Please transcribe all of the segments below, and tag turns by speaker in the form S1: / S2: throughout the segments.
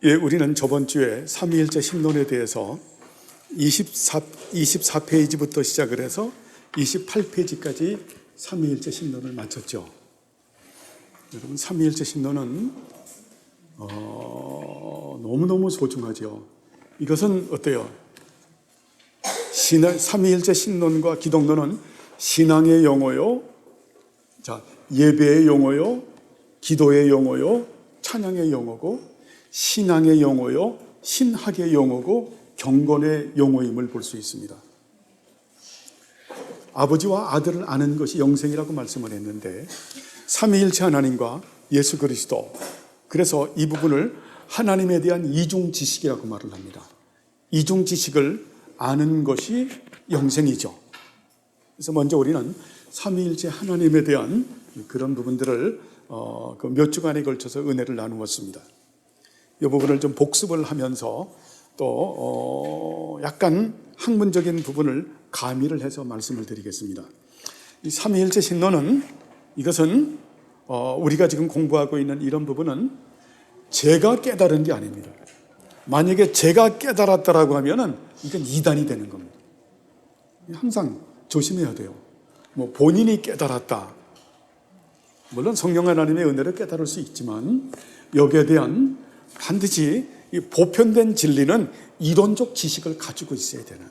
S1: 예, 우리는 저번 주에 삼위일체 신론에 대해서 24페이지부터 시작을 해서 28페이지까지 삼위일체 신론을 마쳤죠. 여러분, 삼위일체 신론은 너무너무 소중하죠. 이것은 어때요? 삼위일체 신론과 기독론은 신앙의 용어요, 예배의 용어요, 기도의 용어요, 찬양의 용어고, 신앙의 용어요, 신학의 용어고, 경건의 용어임을 볼 수 있습니다. 아버지와 아들을 아는 것이 영생이라고 말씀을 했는데, 삼위일체 하나님과 예수 그리스도, 그래서 이 부분을 하나님에 대한 이중 지식이라고 말을 합니다. 이중 지식을 아는 것이 영생이죠. 그래서 먼저 우리는 삼위일체 하나님에 대한 그런 부분들을 몇 주간에 걸쳐서 은혜를 나누었습니다. 이 부분을 좀 복습을 하면서 또 약간 학문적인 부분을 가미를 해서 말씀을 드리겠습니다. 이 삼위일체 신론은, 이것은 우리가 지금 공부하고 있는 이런 부분은 제가 깨달은 게 아닙니다. 만약에 제가 깨달았다라고 하면은 이건 이단이 되는 겁니다. 항상 조심해야 돼요. 본인이 깨달았다. 물론 성령 하나님의 은혜를 깨달을 수 있지만 여기에 대한 반드시 이 보편된 진리는 이론적 지식을 가지고 있어야 되는.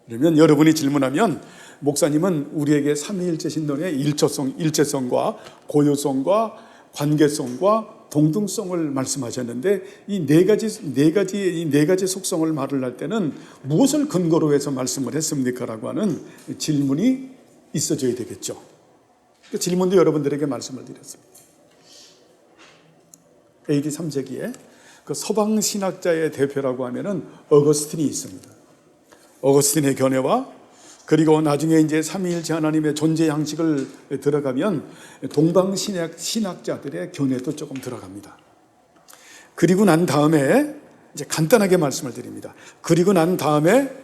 S1: 그러면 여러분이 질문하면 목사님은 우리에게 삼위일체 신론의 일체성과 고유성과 관계성과 동등성을 말씀하셨는데 이 네 가지 속성을 말을 할 때는 무엇을 근거로 해서 말씀을 했습니까? 라고 하는 질문이 있어줘야 되겠죠. 그 질문도 여러분들에게 말씀을 드렸습니다. AD 3세기에 그 서방 신학자의 대표라고 하면은 어거스틴이 있습니다. 어거스틴의 견해와 그리고 나중에 이제 삼위일체 하나님의 존재 양식을 들어가면 동방 신학자들의 견해도 조금 들어갑니다. 그리고 난 다음에 이제 간단하게 말씀을 드립니다. 그리고 난 다음에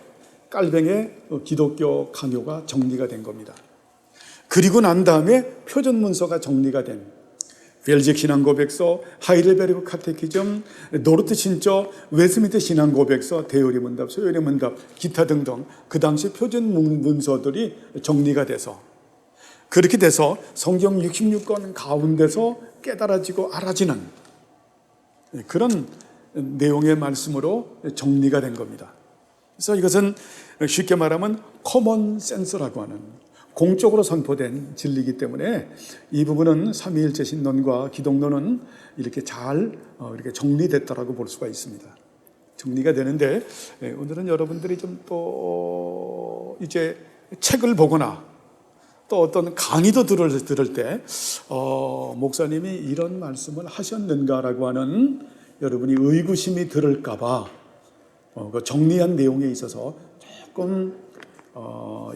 S1: 깔뱅의 기독교 강요가 정리가 된 겁니다. 그리고 난 다음에 표준 문서가 정리가 된 벨직 신앙고백서, 하이델베르크 카테키즘, 노르트 신조, 웨스민트 신앙고백서, 대요리 문답, 소요리 문답, 기타 등등 그 당시 표준 문서들이 정리가 돼서 그렇게 돼서 성경 66권 가운데서 깨달아지고 알아지는 그런 내용의 말씀으로 정리가 된 겁니다. 그래서 이것은 쉽게 말하면 커먼 센스라고 하는 공적으로 선포된 진리이기 때문에 이 부분은 삼위일체 신론과 기독론은 이렇게 잘 이렇게 정리됐다라고 볼 수가 있습니다. 정리가 되는데 오늘은 여러분들이 좀 또 이제 책을 보거나 또 어떤 강의도 들을 때 목사님이 이런 말씀을 하셨는가라고 하는 여러분이 의구심이 들을까봐 그 정리한 내용에 있어서 조금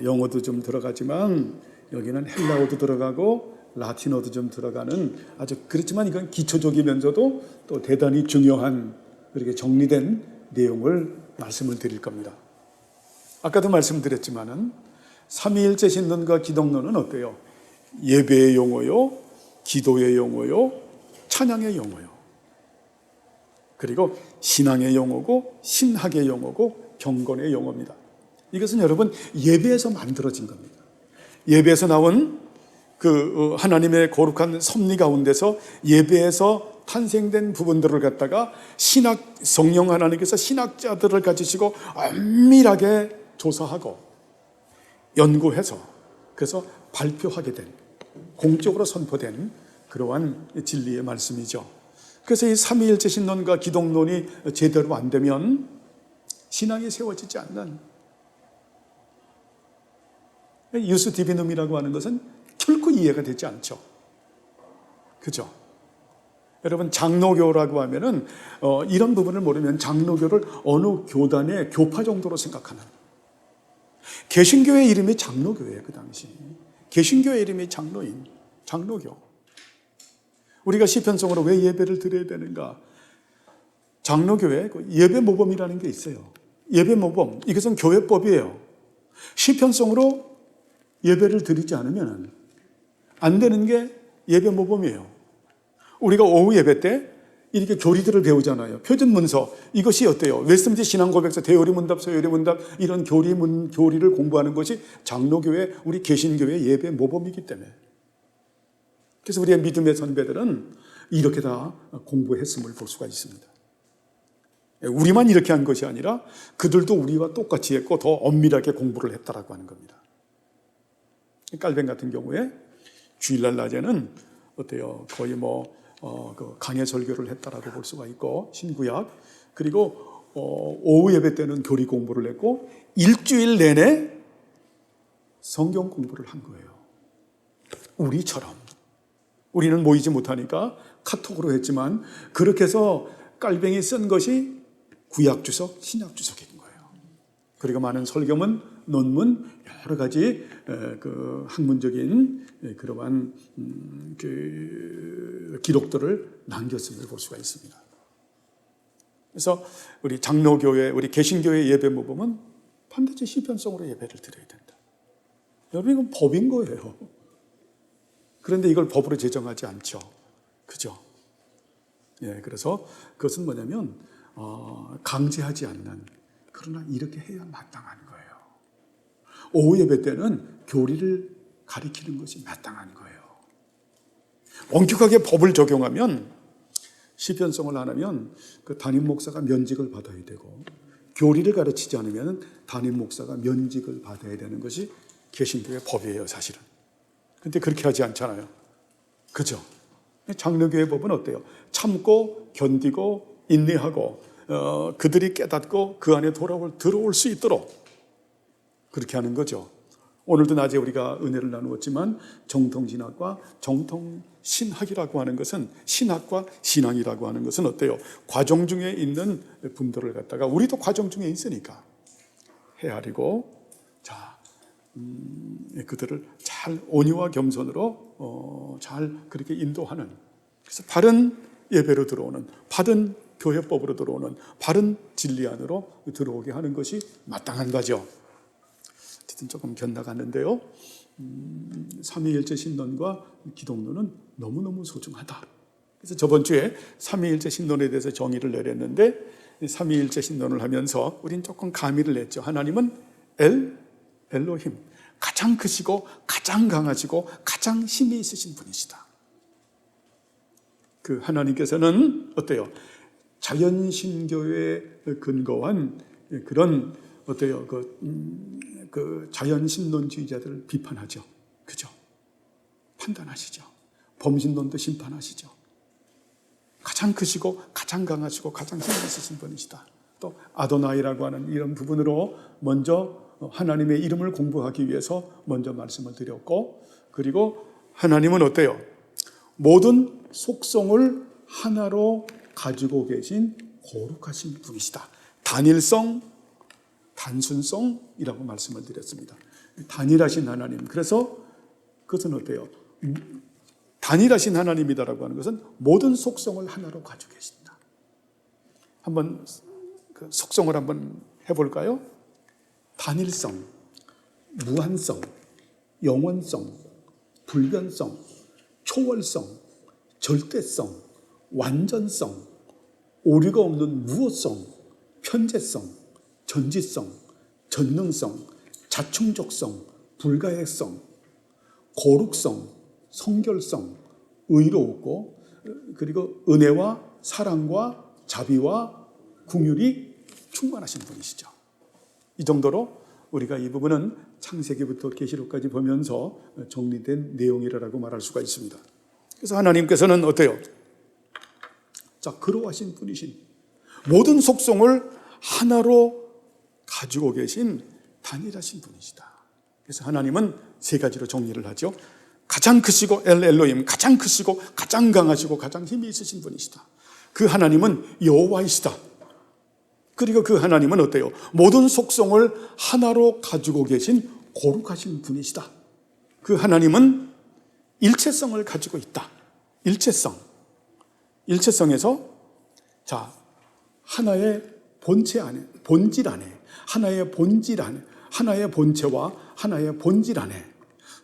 S1: 영어도 좀 들어가지만 여기는 헬라어도 들어가고 라틴어도 좀 들어가는 아주 그렇지만 이건 기초적이면서도 또 대단히 중요한 그렇게 정리된 내용을 말씀을 드릴 겁니다. 아까도 말씀드렸지만은 삼위일체 신론과 기독론은 어때요? 예배의 용어요, 기도의 용어요, 찬양의 용어요. 그리고 신앙의 용어고 신학의 용어고 경건의 용어입니다. 이것은 여러분 예배에서 만들어진 겁니다. 예배에서 나온 그 하나님의 거룩한 섭리 가운데서 예배에서 탄생된 부분들을 갖다가 성령 하나님께서 신학자들을 가지시고 엄밀하게 조사하고 연구해서 그래서 발표하게 된 공적으로 선포된 그러한 진리의 말씀이죠. 그래서 이 삼위일체 신론과 기독론이 제대로 안 되면 신앙이 세워지지 않는 유스 디비눔이라고 하는 것은 결코 이해가 되지 않죠. 그죠? 여러분, 장로교라고 하면은, 이런 부분을 모르면 장로교를 어느 교단의 교파 정도로 생각하는. 개신교의 이름이 장로교예요, 그 당시. 개신교의 이름이 장로인, 장로교. 우리가 시편송으로 왜 예배를 드려야 되는가? 장로교에 예배 모범이라는 게 있어요. 예배 모범, 이것은 교회법이에요. 시편송으로 예배를 드리지 않으면 안 되는 게 예배 모범이에요. 우리가 오후 예배 때 이렇게 교리들을 배우잖아요. 표준 문서 이것이 어때요? 웨스트민스터 신앙고백서, 대요리 문답, 서요리 문답 이런 교리를 공부하는 것이 장로교회, 우리 개신교회 예배 모범이기 때문에. 그래서 우리의 믿음의 선배들은 이렇게 다 공부했음을 볼 수가 있습니다. 우리만 이렇게 한 것이 아니라 그들도 우리와 똑같이 했고 더 엄밀하게 공부를 했다라고 하는 겁니다. 깔뱅 같은 경우에 주일날 낮에는 어때요? 거의 그 강해 설교를 했다라고 볼 수가 있고, 신구약. 그리고 오후 예배 때는 교리 공부를 했고, 일주일 내내 성경 공부를 한 거예요. 우리처럼. 우리는 모이지 못하니까 카톡으로 했지만, 그렇게 해서 깔뱅이 쓴 것이 구약 주석, 신약 주석인 거예요. 그리고 많은 설교문, 논문, 여러 가지 그 학문적인 그러한 그 기록들을 남겼음을 볼 수가 있습니다. 그래서 우리 장로교회, 우리 개신교회 예배 모범은 반드시 시편성으로 예배를 드려야 된다. 여러분, 이건 법인 거예요. 그런데 이걸 법으로 제정하지 않죠. 그죠? 예, 그래서 그것은 뭐냐면 강제하지 않는, 그러나 이렇게 해야 마땅한 거예요. 오후 예배 때는 교리를 가리키는 것이 마땅한 거예요. 엄격하게 법을 적용하면, 시편성을 안 하면 그 담임 목사가 면직을 받아야 되고, 교리를 가르치지 않으면 담임 목사가 면직을 받아야 되는 것이 개신교의 법이에요, 사실은. 근데 그렇게 하지 않잖아요. 그죠? 장로교의 법은 어때요? 참고 견디고 인내하고 그들이 깨닫고 그 안에 들어올 수 있도록 그렇게 하는 거죠. 오늘도 낮에 우리가 은혜를 나누었지만 정통신학과 정통신학이라고 하는 것은, 신학과 신앙이라고 하는 것은 어때요? 과정 중에 있는 분들을 갖다가, 우리도 과정 중에 있으니까 헤아리고, 그들을 잘 온유와 겸손으로 잘 그렇게 인도하는, 그래서 바른 예배로 들어오는, 바른 교회법으로 들어오는, 바른 진리 안으로 들어오게 하는 것이 마땅한 거죠. 어쨌든 조금 견나갔는데요. 삼위일체 신론과 기독론은 너무너무 소중하다. 그래서 저번 주에 삼위일체 신론에 대해서 정의를 내렸는데, 삼위일체 신론을 하면서 우린 조금 가미를 냈죠. 하나님은 엘로힘, 가장 크시고 가장 강하시고 가장 힘이 있으신 분이시다. 그 하나님께서는 어때요? 자연신교에 근거한 그런 어때요? 그 자연신론주의자들을 비판하죠. 그죠? 판단하시죠. 범신론도 심판하시죠. 가장 크시고 가장 강하시고 가장 힘이 있으신 분이시다. 또 아도나이라고 하는 이런 부분으로 먼저 하나님의 이름을 공부하기 위해서 먼저 말씀을 드렸고, 그리고 하나님은 어때요? 모든 속성을 하나로 가지고 계신 거룩하신 분이시다. 단일성, 단순성이라고 말씀을 드렸습니다. 단일하신 하나님. 그래서 그것은 어때요? 단일하신 하나님이다라고 하는 것은 모든 속성을 하나로 가지고 계신다. 한번 그 속성을 한번 해볼까요? 단일성, 무한성, 영원성, 불변성, 초월성, 절대성, 완전성, 오류가 없는 무엇성, 편재성, 전지성, 전능성, 자충족성, 불가역성, 거룩성, 성결성, 의로웠고, 그리고 은혜와 사랑과 자비와 긍휼이 충만하신 분이시죠. 이 정도로 우리가 이 부분은 창세기부터 계시록까지 보면서 정리된 내용이라고 말할 수가 있습니다. 그래서 하나님께서는 어때요? 자, 그러하신 분이신, 모든 속성을 하나로 가지고 계신 단일하신 분이시다. 그래서 하나님은 세 가지로 정리를 하죠. 가장 크시고 엘로힘, 가장 크시고 가장 강하시고 가장 힘이 있으신 분이시다. 그 하나님은 여호와이시다. 그리고 그 하나님은 어때요? 모든 속성을 하나로 가지고 계신 거룩하신 분이시다. 그 하나님은 일체성을 가지고 있다. 일체성에서 자, 하나의 본체 안에, 본질 안에, 하나의 본질 안에, 하나의 본체와 하나의 본질 안에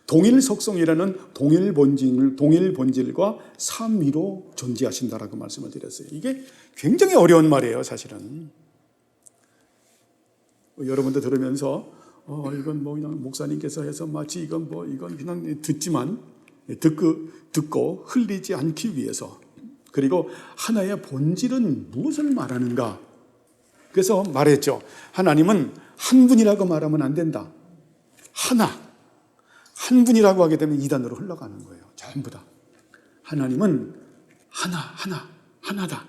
S1: 동일 속성이라는 동일 본질과 삼위로 존재하신다라고 말씀을 드렸어요. 이게 굉장히 어려운 말이에요, 사실은. 여러분도 들으면서 이건 뭐 그냥 목사님께서 해서 마치 이건 그냥 듣고 흘리지 않기 위해서, 그리고 하나의 본질은 무엇을 말하는가? 그래서 말했죠. 하나님은 한 분이라고 말하면 안 된다. 한 분이라고 하게 되면 이단으로 흘러가는 거예요. 전부 다. 하나님은 하나다.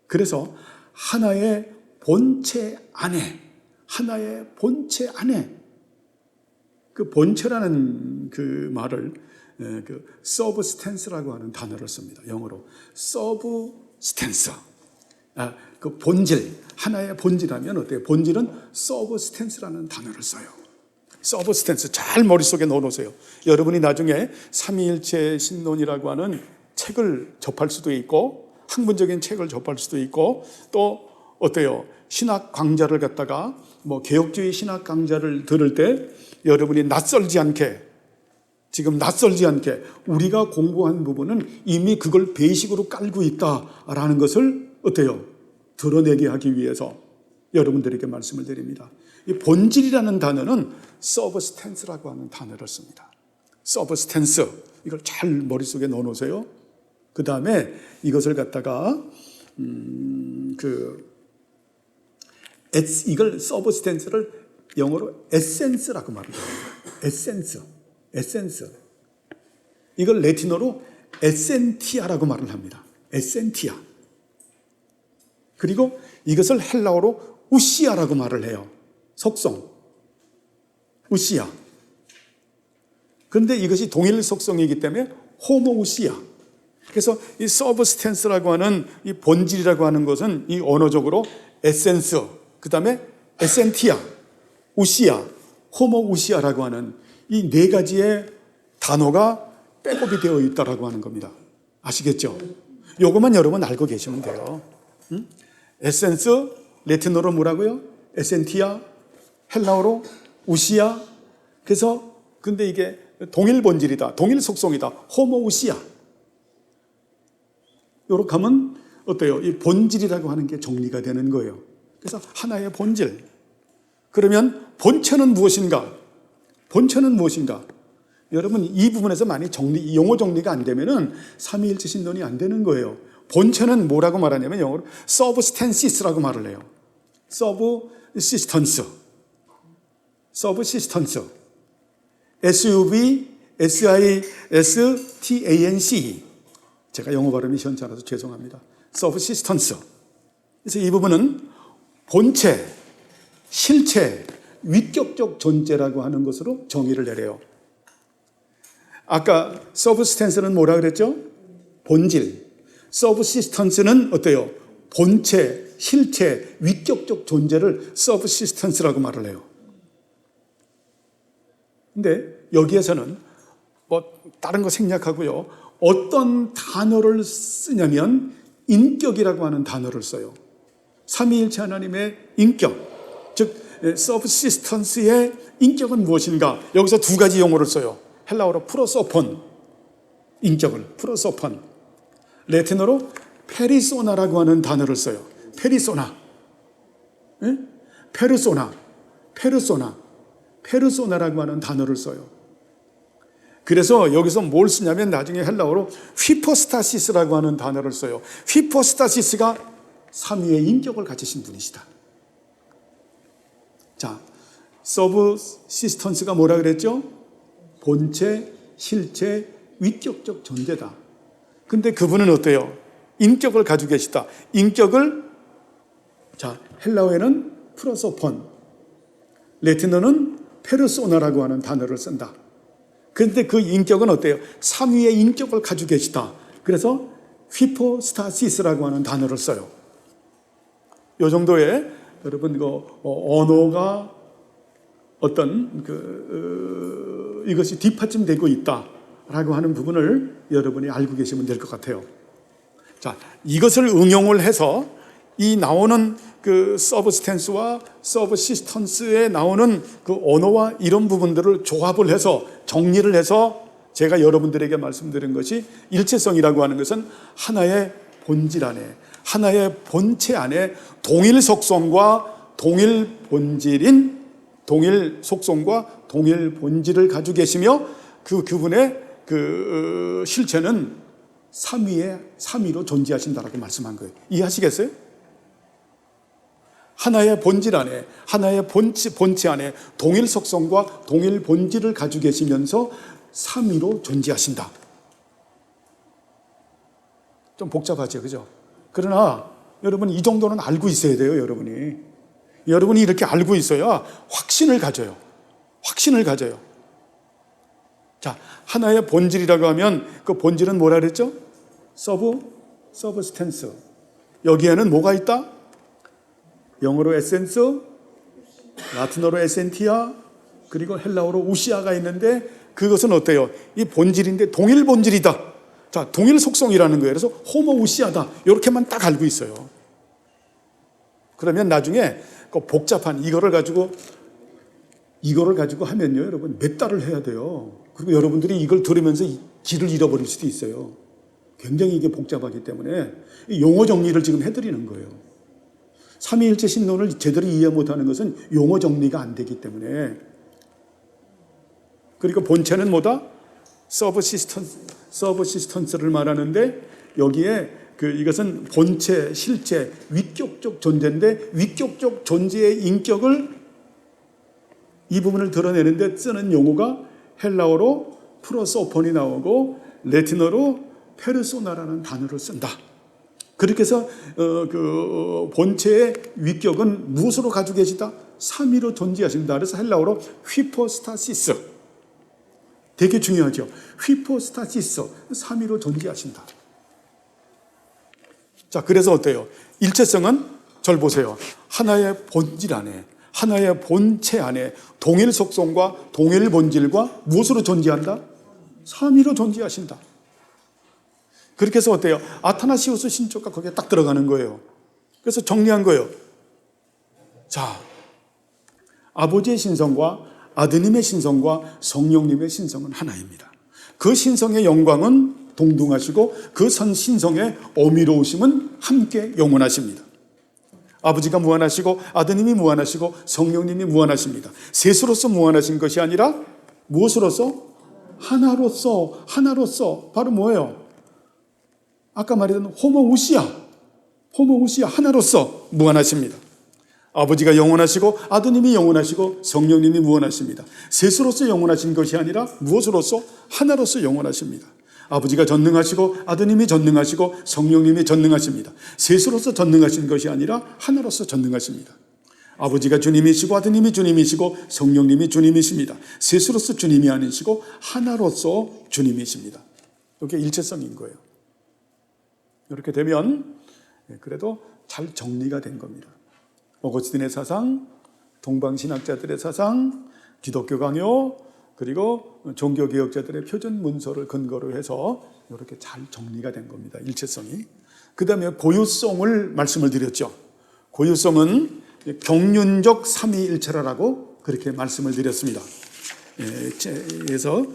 S1: 그래서 하나의 본체 안에 그 본체라는 그 말을 그 substance라고 하는 단어를 씁니다. 영어로 substance. 그 본질, 하나의 본질하면 어때요? 본질은 substance라는 단어를 써요. substance 잘 머릿속에 넣어놓으세요. 여러분이 나중에 삼위일체 신론이라고 하는 책을 접할 수도 있고, 학문적인 책을 접할 수도 있고, 또 어때요? 신학 강좌를 갖다가 개혁주의 신학 강좌를 들을 때 여러분이 낯설지 않게 우리가 공부한 부분은 이미 그걸 베이식으로 깔고 있다라는 것을 어때요? 드러내게 하기 위해서 여러분들에게 말씀을 드립니다. 이 본질이라는 단어는 substance라고 하는 단어를 씁니다. substance, 이걸 잘 머릿속에 넣어놓으세요. 그 다음에 이것을 갖다가 이걸 substance를 영어로 essence라고 말합니다. 에센스. 이걸 라틴어로 에센티아라고 말을 합니다. 에센티아. 그리고 이것을 헬라어로 우시아라고 말을 해요. 속성. 우시아. 그런데 이것이 동일 속성이기 때문에 호모우시아. 그래서 이 서브스텐스라고 하는 이 본질이라고 하는 것은 이 언어적으로 에센스, 그 다음에 에센티아, 우시아, 호모우시아라고 하는 이 네 가지의 단어가 백업이 되어 있다라고 하는 겁니다. 아시겠죠? 요것만 여러분 알고 계시면 돼요. 에센스, 라틴어로 뭐라고요? 에센티아, 헬라어로 우시아. 그래서 근데 이게 동일 본질이다, 동일 속성이다, 호모우시아. 요렇게 하면 어때요? 이 본질이라고 하는 게 정리가 되는 거예요. 그래서 하나의 본질. 그러면 본체는 무엇인가? 여러분 이 부분에서 많이 용어 정리가 안 되면은 삼위일체 신론이 안 되는 거예요. 본체는 뭐라고 말하냐면 영어로 substance라고 말을 해요. subsistence. subsistance. 제가 영어 발음이 시원치 않아서 죄송합니다. subsistence. 그래서 이 부분은 본체, 실체, 위격적 존재라고 하는 것으로 정의를 내려요. 아까 substance는 뭐라 그랬죠? 본질. subsistence는 어때요? 본체, 실체, 위격적 존재를 subsistence라고 말을 해요. 근데 여기에서는 다른 거 생략하고요. 어떤 단어를 쓰냐면 인격이라고 하는 단어를 써요. 삼위일체 하나님의 인격, 즉 subsistence의 인격은 무엇인가? 여기서 두 가지 용어를 써요. 헬라어로 프로소폰, 인격을 프로소폰. 라틴어로 페리소나라고 하는 단어를 써요. 페르소나라고 하는 단어를 써요. 그래서 여기서 뭘 쓰냐면 나중에 헬라어로 휘포스타시스라고 하는 단어를 써요. 휘포스타시스가 삼위의 인격을 가지신 분이시다. 자, 서브시스턴스가 뭐라 그랬죠? 본체, 실체, 위격적 존재다. 근데 그분은 어때요? 인격을 가지고 계시다. 인격을, 자, 헬라어에는 프로소폰, 라틴어는 페르소나라고 하는 단어를 쓴다. 그런데 그 인격은 어때요? 삼위의 인격을 가지고 계시다. 그래서 휘포스타시스라고 하는 단어를 써요. 이 정도의 여러분 언어가 어떤 이것이 뒷받침되고 있다라고 하는 부분을 여러분이 알고 계시면 될 것 같아요. 자, 이것을 응용을 해서 이 나오는 그 서브스텐스와 서브시스턴스에 나오는 그 언어와 이런 부분들을 조합을 해서 정리를 해서 제가 여러분들에게 말씀드린 것이 일체성이라고 하는 것은 하나의 본질 안에, 하나의 본체 안에 동일 속성과 동일 본질인, 동일 속성과 동일 본질을 가지고 계시며 그분의 그 실체는 삼위로 존재하신다라고 말씀한 거예요. 이해하시겠어요? 하나의 본질 안에, 하나의 본체 안에 동일 속성과 동일 본질을 가지고 계시면서 삼위로 존재하신다. 좀 복잡하죠, 그죠? 그러나 여러분 이 정도는 알고 있어야 돼요, 여러분이 이렇게 알고 있어야 확신을 가져요. 확신을 가져요. 자, 하나의 본질이라고 하면 그 본질은 뭐라 그랬죠? 서브스텐스. 여기에는 뭐가 있다? 영어로 에센스, 라틴어로 에센티아, 그리고 헬라어로 우시아가 있는데 그것은 어때요? 이 본질인데 동일 본질이다. 자, 동일 속성이라는 거예요. 그래서 호모 우시아다. 이렇게만 딱 알고 있어요. 그러면 나중에 그 복잡한 이거를 가지고 하면요, 여러분 몇 달을 해야 돼요. 그리고 여러분들이 이걸 들으면서 길을 잃어버릴 수도 있어요. 굉장히 이게 복잡하기 때문에 용어 정리를 지금 해드리는 거예요. 삼위일체 신론을 제대로 이해 못하는 것은 용어 정리가 안 되기 때문에. 그리고 본체는 뭐다? 서브시스턴스를 말하는데 여기에 이것은 본체, 실체, 위격적 존재인데 위격적 존재의 인격을 이 부분을 드러내는데 쓰는 용어가 헬라어로 프로소폰이 나오고 라틴어로 페르소나라는 단어를 쓴다. 그렇게 해서 본체의 위격은 무엇으로 가지고 계시다? 삼위로 존재하십니다. 그래서 헬라어로 휘포스타시스. 되게 중요하죠. 휘포스타시스, 삼위로 존재하신다. 자, 그래서 어때요? 일체성은 절 보세요. 하나의 본질 안에, 하나의 본체 안에 동일 속성과 동일 본질과 무엇으로 존재한다? 삼위로 존재하신다. 그렇게 해서 어때요? 아타나시우스 신조가 거기에 딱 들어가는 거예요. 그래서 정리한 거예요. 자, 아버지의 신성과 아드님의 신성과 성령님의 신성은 하나입니다. 그 신성의 영광은 동등하시고 그 신성의 어미로우심은 함께 영원하십니다. 아버지가 무한하시고 아드님이 무한하시고 성령님이 무한하십니다. 셋으로서 무한하신 것이 아니라 무엇으로서? 하나로서. 바로 뭐예요? 아까 말했던 호모우시아 하나로서 무한하십니다. 아버지가 영원하시고 아드님이 영원하시고 성령님이 무한하십니다. 셋으로서 영원하신 것이 아니라 무엇으로서? 하나로서 영원하십니다. 아버지가 전능하시고 아드님이 전능하시고 성령님이 전능하십니다. 셋으로서 전능하신 것이 아니라 하나로서 전능하십니다. 아버지가 주님이시고 아드님이 주님이시고 성령님이 주님이십니다. 셋으로서 주님이 아니시고 하나로서 주님이십니다. 이게 일체성인 거예요. 이렇게 되면 그래도 잘 정리가 된 겁니다. 어거스틴의 사상, 동방신학자들의 사상, 기독교 강요, 그리고 종교개혁자들의 표준 문서를 근거로 해서 이렇게 잘 정리가 된 겁니다. 일체성이. 그 다음에 고유성을 말씀을 드렸죠. 고유성은 경륜적 삼위일체라고 그렇게 말씀을 드렸습니다. 그래서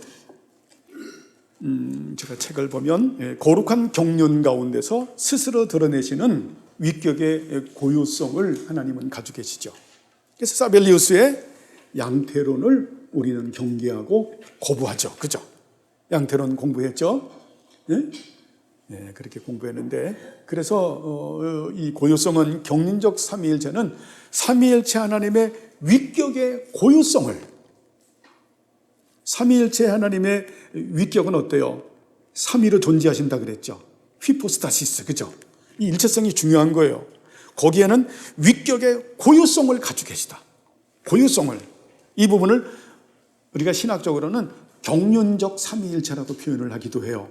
S1: 제가 책을 보면 거룩한 경륜 가운데서 스스로 드러내시는 위격의 고유성을 하나님은 가지고 계시죠. 그래서 사벨리우스의 양태론을 우리는 경계하고 거부하죠. 그죠? 양태론 공부했죠? 네, 그렇게 공부했는데 그래서 이 고유성은 경륜적 삼위일체는 삼위일체 하나님의 위격의 고유성을, 삼위일체 하나님의 위격은 어때요? 삼위로 존재하신다 그랬죠. 휘포스타시스, 그죠? 이 일체성이 중요한 거예요. 거기에는 위격의 고유성을 가지고 계시다. 고유성을. 이 부분을 우리가 신학적으로는 경륜적 삼위일체라고 표현을 하기도 해요.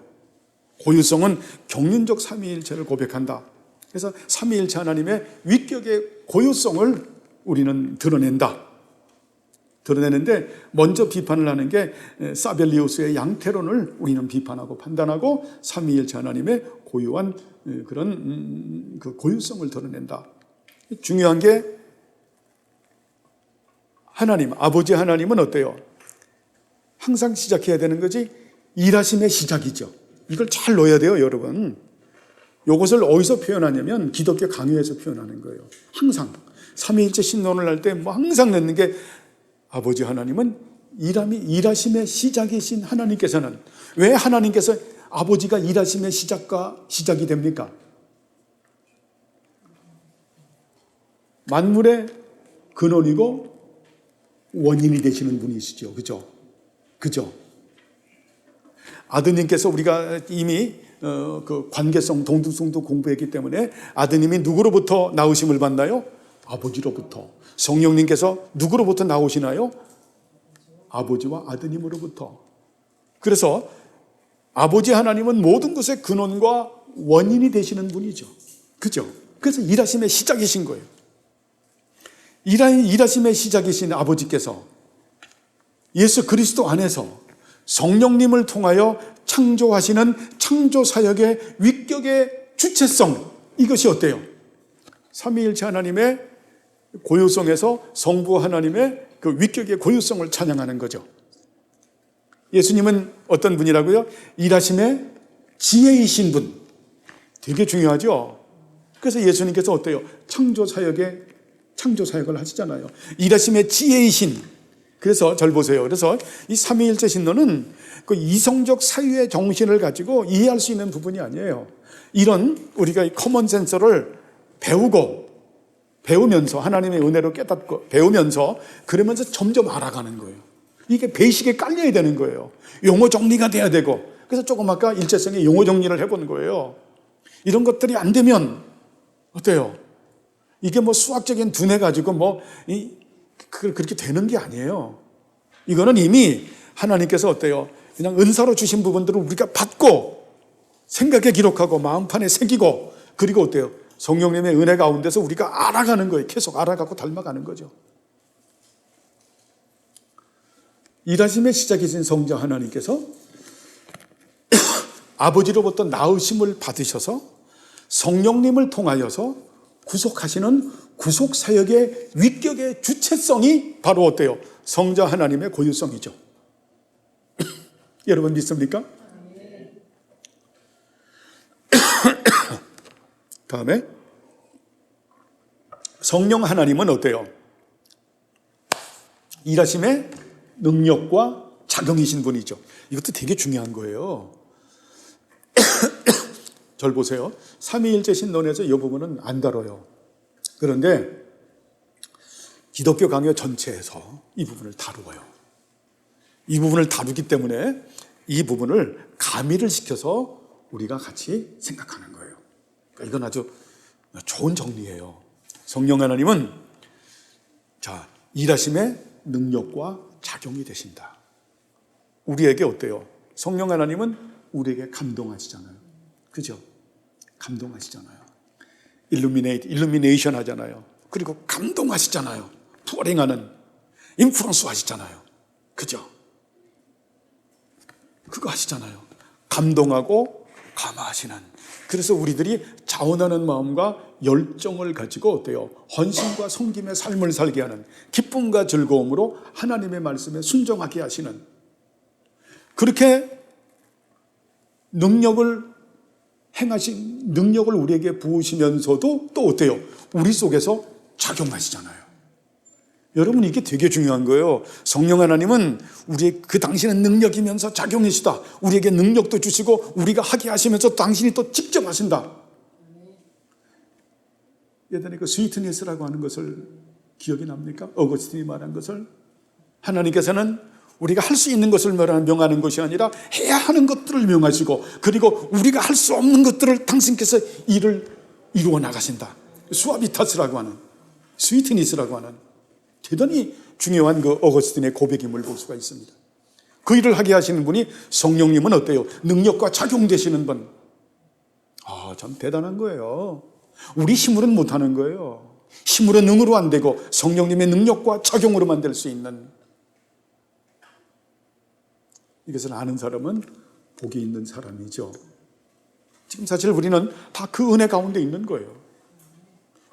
S1: 고유성은 경륜적 삼위일체를 고백한다. 그래서 삼위일체 하나님의 위격의 고유성을 우리는 드러내는데 먼저 비판을 하는 게 사벨리우스의 양태론을 우리는 비판하고 판단하고 삼위일체 하나님의 고유한 그런 그 고유성을 드러낸다. 중요한 게 하나님, 아버지 하나님은 어때요? 항상 시작해야 되는 거지 일하심의 시작이죠. 이걸 잘 넣어야 돼요, 여러분. 이것을 어디서 표현하냐면 기독교 강요에서 표현하는 거예요. 항상 삼위일체 신론을 할 때 뭐 항상 넣는 게 아버지 하나님은 일하심의 시작이신 하나님께서는, 왜 하나님께서 아버지가 일하심의 시작이 됩니까? 만물의 근원이고 원인이 되시는 분이시죠. 그죠? 그죠? 아드님께서 우리가 이미 그 관계성, 동등성도 공부했기 때문에 아드님이 누구로부터 나오심을 받나요? 아버지로부터. 성령님께서 누구로부터 나오시나요? 아버지와 아드님으로부터. 그래서 아버지 하나님은 모든 것의 근원과 원인이 되시는 분이죠. 그죠? 그래서 일하심의 시작이신 거예요. 일하심의 시작이신 아버지께서 예수 그리스도 안에서 성령님을 통하여 창조하시는 창조사역의 위격의 주체성, 이것이 어때요? 삼위일체 하나님의 고유성에서 성부 하나님의 그 위격의 고유성을 찬양하는 거죠. 예수님은 어떤 분이라고요? 일하심의 지혜이신 분. 되게 중요하죠. 그래서 예수님께서 어때요? 창조사역을 하시잖아요. 일하심의 지혜이신. 그래서 절 보세요. 그래서 이 삼위일체 신론은 그 이성적 사유의 정신을 가지고 이해할 수 있는 부분이 아니에요. 이런 우리가 커먼 센서를 배우면서 하나님의 은혜로 깨닫고 배우면서 그러면서 점점 알아가는 거예요. 이게 베이식에 깔려야 되는 거예요. 용어 정리가 돼야 되고. 그래서 조금 아까 일체성의 용어 정리를 해보는 거예요. 이런 것들이 안 되면 어때요? 이게 뭐 수학적인 두뇌 가지고 그렇게 되는 게 아니에요. 이거는 이미 하나님께서 어때요? 그냥 은사로 주신 부분들을 우리가 받고 생각에 기록하고 마음판에 새기고, 그리고 어때요? 성령님의 은혜 가운데서 우리가 알아가는 거예요. 계속 알아가고 닮아가는 거죠. 일하심의 시작이신 성자 하나님께서 아버지로부터 나으심을 받으셔서 성령님을 통하여서 구속하시는 구속사역의 위격의 주체성이 바로 어때요? 성자 하나님의 고유성이죠. 여러분 믿습니까? 다음에 성령 하나님은 어때요? 일하심의 능력과 작용이신 분이죠. 이것도 되게 중요한 거예요. 절 보세요. 삼위일체 신론에서 이 부분은 안 다뤄요. 그런데 기독교 강요 전체에서 이 부분을 다루어요. 이 부분을 다루기 때문에 이 부분을 가미를 시켜서 우리가 같이 생각하는 거예요. 이건 아주 좋은 정리예요. 성령 하나님은 일하심의 능력과 작용이 되신다. 우리에게 어때요? 성령 하나님은 우리에게 감동하시잖아요. 그죠? 감동하시잖아요. 일루미네이션 하잖아요. 그리고 감동하시잖아요. 투어링하는 인프루언스 하시잖아요. 그죠? 그거 하시잖아요. 감동하고 감화하시는. 그래서 우리들이 자원하는 마음과 열정을 가지고 어때요? 헌신과 섬김의 삶을 살게 하는, 기쁨과 즐거움으로 하나님의 말씀에 순종하게 하시는, 그렇게 능력을 우리에게 부으시면서도 또 어때요? 우리 속에서 작용하시잖아요. 여러분, 이게 되게 중요한 거예요. 성령 하나님은 우리의 그 당신은 능력이면서 작용이시다. 우리에게 능력도 주시고 우리가 하게 하시면서 당신이 또 직접 하신다. 예전에 그 스위트니스라고 하는 것을 기억이 납니까? 어거스틴이 말한 것을. 하나님께서는 우리가 할 수 있는 것을 명하는 것이 아니라 해야 하는 것들을 명하시고, 그리고 우리가 할 수 없는 것들을 당신께서 일을 이루어 나가신다. 수아비타스라고 하는, 스위트니스라고 하는 대단히 중요한 그 어거스틴의 고백임을 볼 수가 있습니다. 그 일을 하게 하시는 분이 성령님은 어때요? 능력과 작용되시는 분. 참 대단한 거예요. 우리 힘으로는 못하는 거예요. 힘으로 능으로 안 되고 성령님의 능력과 작용으로만 될 수 있는. 이것을 아는 사람은 복이 있는 사람이죠. 지금 사실 우리는 다 그 은혜 가운데 있는 거예요.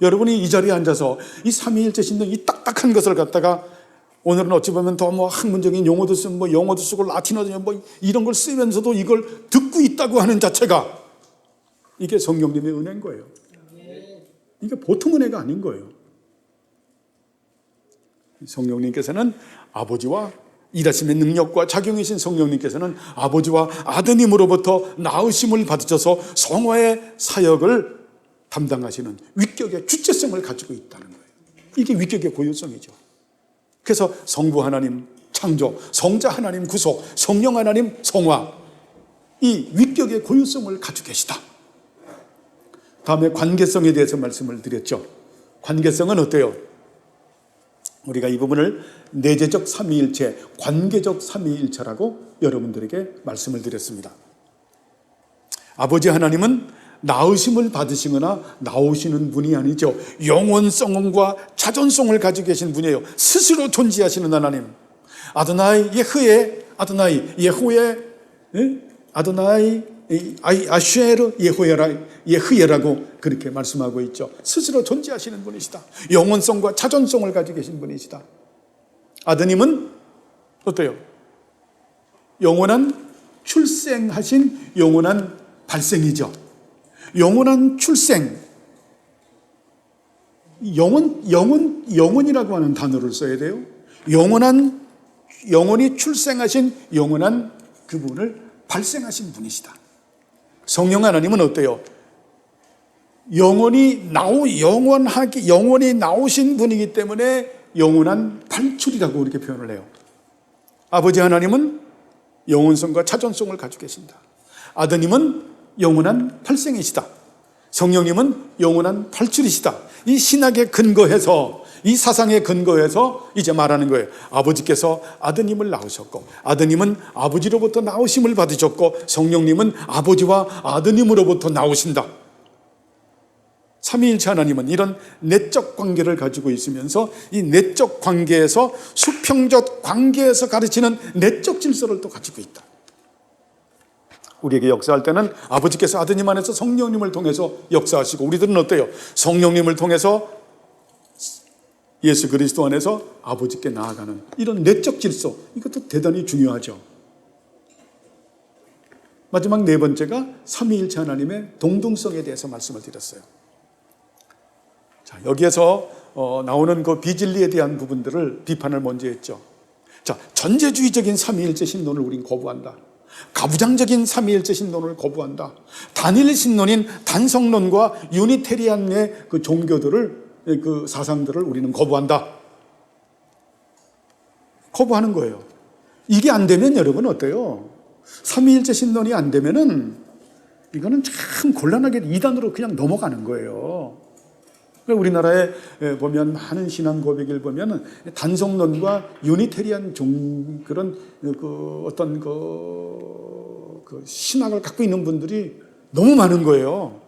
S1: 여러분이 이 자리에 앉아서 이 삼위일체 신론 이 딱딱한 것을 갖다가 오늘은 어찌 보면 더 뭐 학문적인 용어도 쓰고 뭐 영어도 쓰고 라틴어도 뭐 이런 걸 쓰면서도 이걸 듣고 있다고 하는 자체가 이게 성령님의 은혜인 거예요. 이게 보통 은혜가 아닌 거예요. 성령님께서는 아버지와 일하심의 능력과 작용이신 성령님께서는 아버지와 아드님으로부터 나으심을 받으셔서 성화의 사역을 담당하시는 위격의 주체성을 가지고 있다는 거예요. 이게 위격의 고유성이죠. 그래서 성부 하나님 창조, 성자 하나님 구속, 성령 하나님 성화, 이 위격의 고유성을 가지고 계시다. 다음에 관계성에 대해서 말씀을 드렸죠. 관계성은 어때요? 우리가 이 부분을 내재적 삼위일체, 관계적 삼위일체라고 여러분들에게 말씀을 드렸습니다. 아버지 하나님은 나으심을 받으시거나 나오시는 분이 아니죠. 영원성과 자존성을 가지고 계신 분이에요. 스스로 존재하시는 하나님. 아도나이 예흐에, 아도나이 예호에, 아도나이 아쉐르 예흐예라고 그렇게 말씀하고 있죠. 스스로 존재하시는 분이시다. 영원성과 자존성을 가지고 계신 분이시다. 아드님은 어때요? 영원한 출생하신 영원한 발생이죠. 영원한 출생, 영원이라고 하는 단어를 써야 돼요. 영원히 출생하신 영원한 그분을 발생하신 분이시다. 성령 하나님은 어때요? 영원히 나오신 분이기 때문에 영원한 발출이라고 이렇게 표현을 해요. 아버지 하나님은 영원성과 자존성을 가지고 계신다. 아드님은 영원한 발생이시다. 성령님은 영원한 발출이시다. 이 신학에 근거해서, 이 사상에 근거해서 이제 말하는 거예요. 아버지께서 아드님을 낳으셨고, 아드님은 아버지로부터 나오심을 받으셨고, 성령님은 아버지와 아드님으로부터 나오신다. 삼위일체 하나님은 이런 내적 관계를 가지고 있으면서 이 내적 관계에서 수평적 관계에서 가르치는 내적 질서를 또 가지고 있다. 우리에게 역사할 때는 아버지께서 아드님 안에서 성령님을 통해서 역사하시고, 우리들은 어때요? 성령님을 통해서 예수 그리스도 안에서 아버지께 나아가는 이런 내적 질서, 이것도 대단히 중요하죠. 마지막 네 번째가 삼위일체 하나님의 동등성에 대해서 말씀을 드렸어요. 자, 여기에서 나오는 그 비진리에 대한 부분들을 비판을 먼저 했죠. 자, 전제주의적인 삼위일체 신론을 우린 거부한다. 가부장적인 삼위일체 신론을 거부한다. 단일 신론인 단성론과 유니테리안의 그 종교들을, 그 사상들을 우리는 거부한다. 거부하는 거예요. 이게 안 되면 여러분 어때요? 삼위일체 신론이 안 되면은 이거는 참 곤란하게 이단으로 그냥 넘어가는 거예요. 우리나라에 보면 많은 신앙 고백을 보면 단성론과 유니테리안 그런 그 어떤 그 신학을 갖고 있는 분들이 너무 많은 거예요.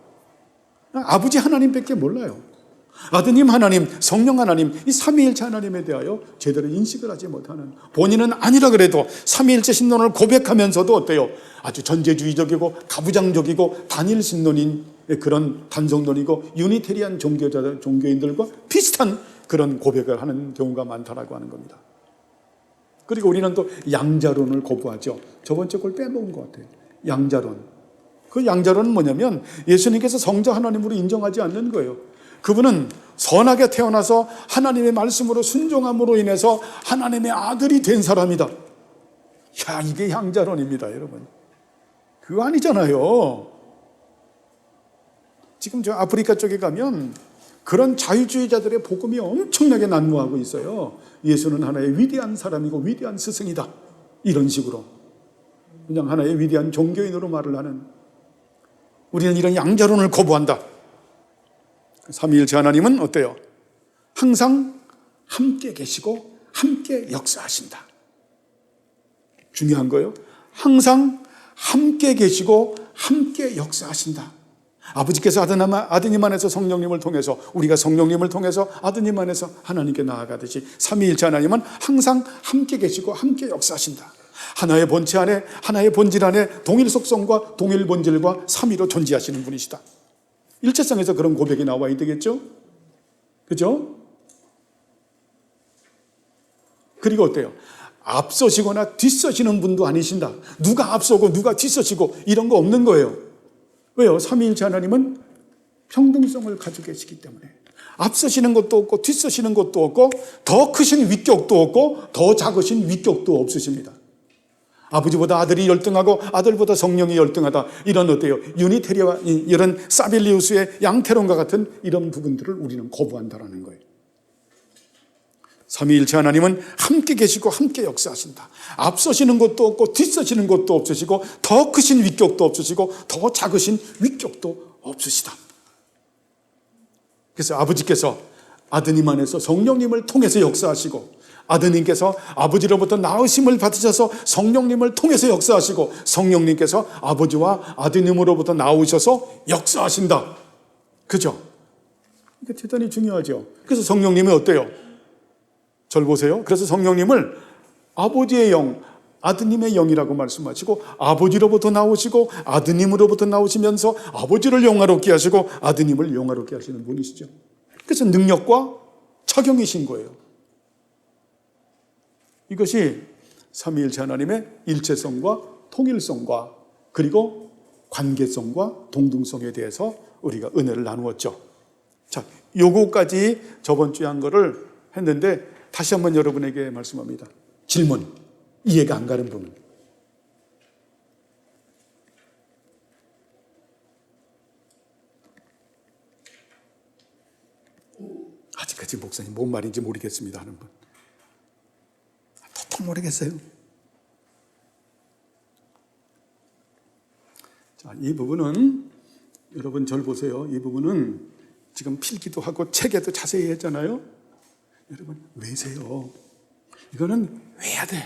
S1: 아버지 하나님밖에 몰라요. 아드님 하나님, 성령 하나님, 이 삼위일체 하나님에 대하여 제대로 인식을 하지 못하는, 본인은 아니라 그래도 삼위일체 신론을 고백하면서도 어때요? 아주 전제주의적이고 가부장적이고 단일 신론인 그런 단성론이고 유니테리안 종교인들과 비슷한 그런 고백을 하는 경우가 많다라고 하는 겁니다. 그리고 우리는 또 양자론을 거부하죠. 저번 주 걸 빼먹은 것 같아요. 양자론. 그 양자론은 뭐냐면 예수님께서 성자 하나님으로 인정하지 않는 거예요. 그분은 선하게 태어나서 하나님의 말씀으로 순종함으로 인해서 하나님의 아들이 된 사람이다. 야, 이게 양자론입니다, 여러분. 그거 아니잖아요. 지금 저 아프리카 쪽에 가면 그런 자유주의자들의 복음이 엄청나게 난무하고 있어요. 예수는 하나의 위대한 사람이고 위대한 스승이다. 이런 식으로. 그냥 하나의 위대한 종교인으로 말을 하는. 우리는 이런 양자론을 거부한다. 삼위일체 하나님은 어때요? 항상 함께 계시고 함께 역사하신다. 중요한 거예요. 항상 함께 계시고 함께 역사하신다. 아버지께서 아드님 안에서 성령님을 통해서, 우리가 성령님을 통해서 아드님 안에서 하나님께 나아가듯이 삼위일체 하나님은 항상 함께 계시고 함께 역사하신다. 하나의 본체 안에, 하나의 본질 안에 동일 속성과 동일 본질과 삼위로 존재하시는 분이시다. 일체성에서 그런 고백이 나와야 되겠죠? 그죠? 그리고 어때요? 앞서시거나 뒤서시는 분도 아니신다. 누가 앞서고 누가 뒤서시고 이런 거 없는 거예요. 왜요? 삼위일체 하나님은 평등성을 가지고 계시기 때문에 앞서시는 것도 없고 뒤서시는 것도 없고 더 크신 위격도 없고 더 작으신 위격도 없으십니다. 아버지보다 아들이 열등하고 아들보다 성령이 열등하다. 이런 어때요? 유니테리와 이런 사빌리우스의 양태론과 같은 이런 부분들을 우리는 거부한다라는 거예요. 삼위일체 하나님은 함께 계시고 함께 역사하신다. 앞서시는 것도 없고 뒤서시는 것도 없으시고 더 크신 위격도 없으시고 더 작으신 위격도 없으시다. 그래서 아버지께서 아드님 안에서 성령님을 통해서 역사하시고 아드님께서 아버지로부터 나으심을 받으셔서 성령님을 통해서 역사하시고 성령님께서 아버지와 아드님으로부터 나오셔서 역사하신다. 그죠? 이게 대단히 중요하죠. 그래서 성령님이 어때요? 절 보세요. 그래서 성령님을 아버지의 영, 아드님의 영이라고 말씀하시고 아버지로부터 나오시고 아드님으로부터 나오시면서 아버지를 영화롭게 하시고 아드님을 영화롭게 하시는 분이시죠. 그래서 능력과 착용이신 거예요. 이것이 삼위일체 하나님의 일체성과 통일성과 그리고 관계성과 동등성에 대해서 우리가 은혜를 나누었죠. 자, 요거까지 저번 주에 한 거를 했는데 다시 한번 여러분에게 말씀합니다. 질문, 이해가 안 가는 부분. 아직까지 목사님 뭔 말인지 모르겠습니다 하는 분. 도통 모르겠어요. 자, 이 부분은 여러분 절 보세요. 이 부분은 지금 필기도 하고 책에도 자세히 했잖아요. 여러분 외세요. 이거는 외야 돼.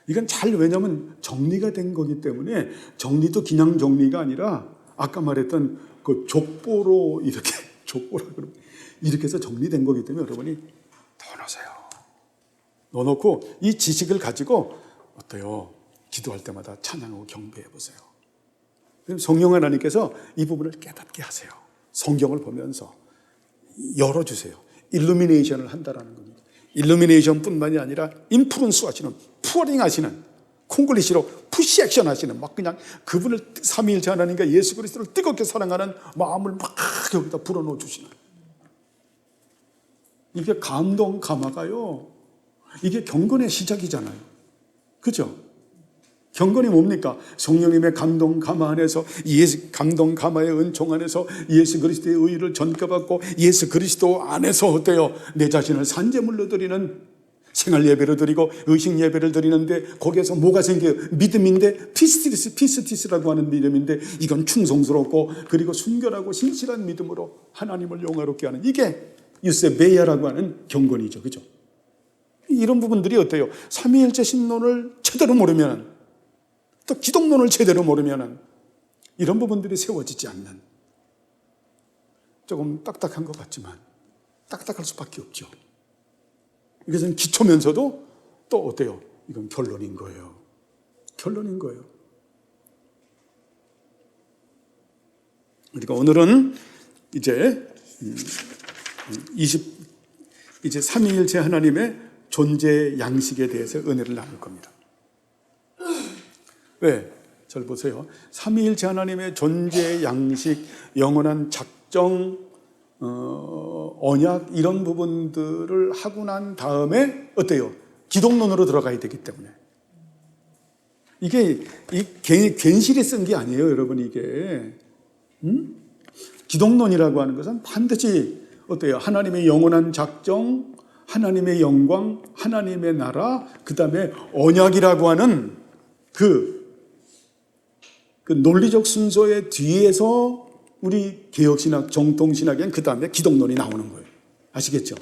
S1: 이건 잘 왜냐면 정리가 된 거기 때문에 정리도 그냥 정리가 아니라 아까 말했던 그 족보로 이렇게 이렇게 해서 정리된 거기 때문에 여러분이 더 넣으세요. 넣어놓고 이 지식을 가지고 어때요? 기도할 때마다 찬양하고 경배해 보세요. 성령 하나님께서 이 부분을 깨닫게 하세요. 성경을 보면서 열어주세요. 일루미네이션을 한다라는 겁니다. 일루미네이션뿐만이 아니라 인프루언스 하시는, 푸어링 하시는, 콩글리시로 푸시 액션 하시는, 막 그냥 그분을 삼위일체 하나님과 예수 그리스도를 뜨겁게 사랑하는 마음을 막 여기다 불어넣어 주시는, 이게 감동 감화가요, 이게 경건의 시작이잖아요. 그죠? 경건이 뭡니까? 성령님의 감동 감화 안에서, 예수 감동 감화의 은총 안에서 예수 그리스도의 의를 전가받고 예수 그리스도 안에서 어때요? 내 자신을 산제물로 드리는 생활 예배를 드리고 의식 예배를 드리는데 거기에서 뭐가 생겨요? 믿음인데 피스티스라고 하는 믿음인데 이건 충성스럽고 그리고 순결하고 신실한 믿음으로 하나님을 영화롭게 하는, 이게 유세베야라고 하는 경건이죠. 그죠? 이런 부분들이 어때요? 삼위일체 신론을 제대로 모르면, 또 기독론을 제대로 모르면 이런 부분들이 세워지지 않는, 조금 딱딱한 것 같지만 딱딱할 수밖에 없죠. 이것은 기초면서도 또 어때요? 이건 결론인 거예요. 결론인 거예요. 그러니까 오늘은 이제 삼위일체 하나님의 존재 양식에 대해서 은혜를 나눌 겁니다. 왜? 잘 보세요. 삼위일체 하나님의 존재 양식, 영원한 작정, 언약 이런 부분들을 하고 난 다음에 어때요? 기독론으로 들어가야 되기 때문에. 이게 괜시리 쓴 게 아니에요, 여러분. 이게 기독론이라고 하는 것은 반드시 어때요? 하나님의 영원한 작정, 하나님의 영광, 하나님의 나라, 그 다음에 언약이라고 하는 그 논리적 순서의 뒤에서 우리 개혁신학, 정통신학엔 그 다음에 기독론이 나오는 거예요. 아시겠죠?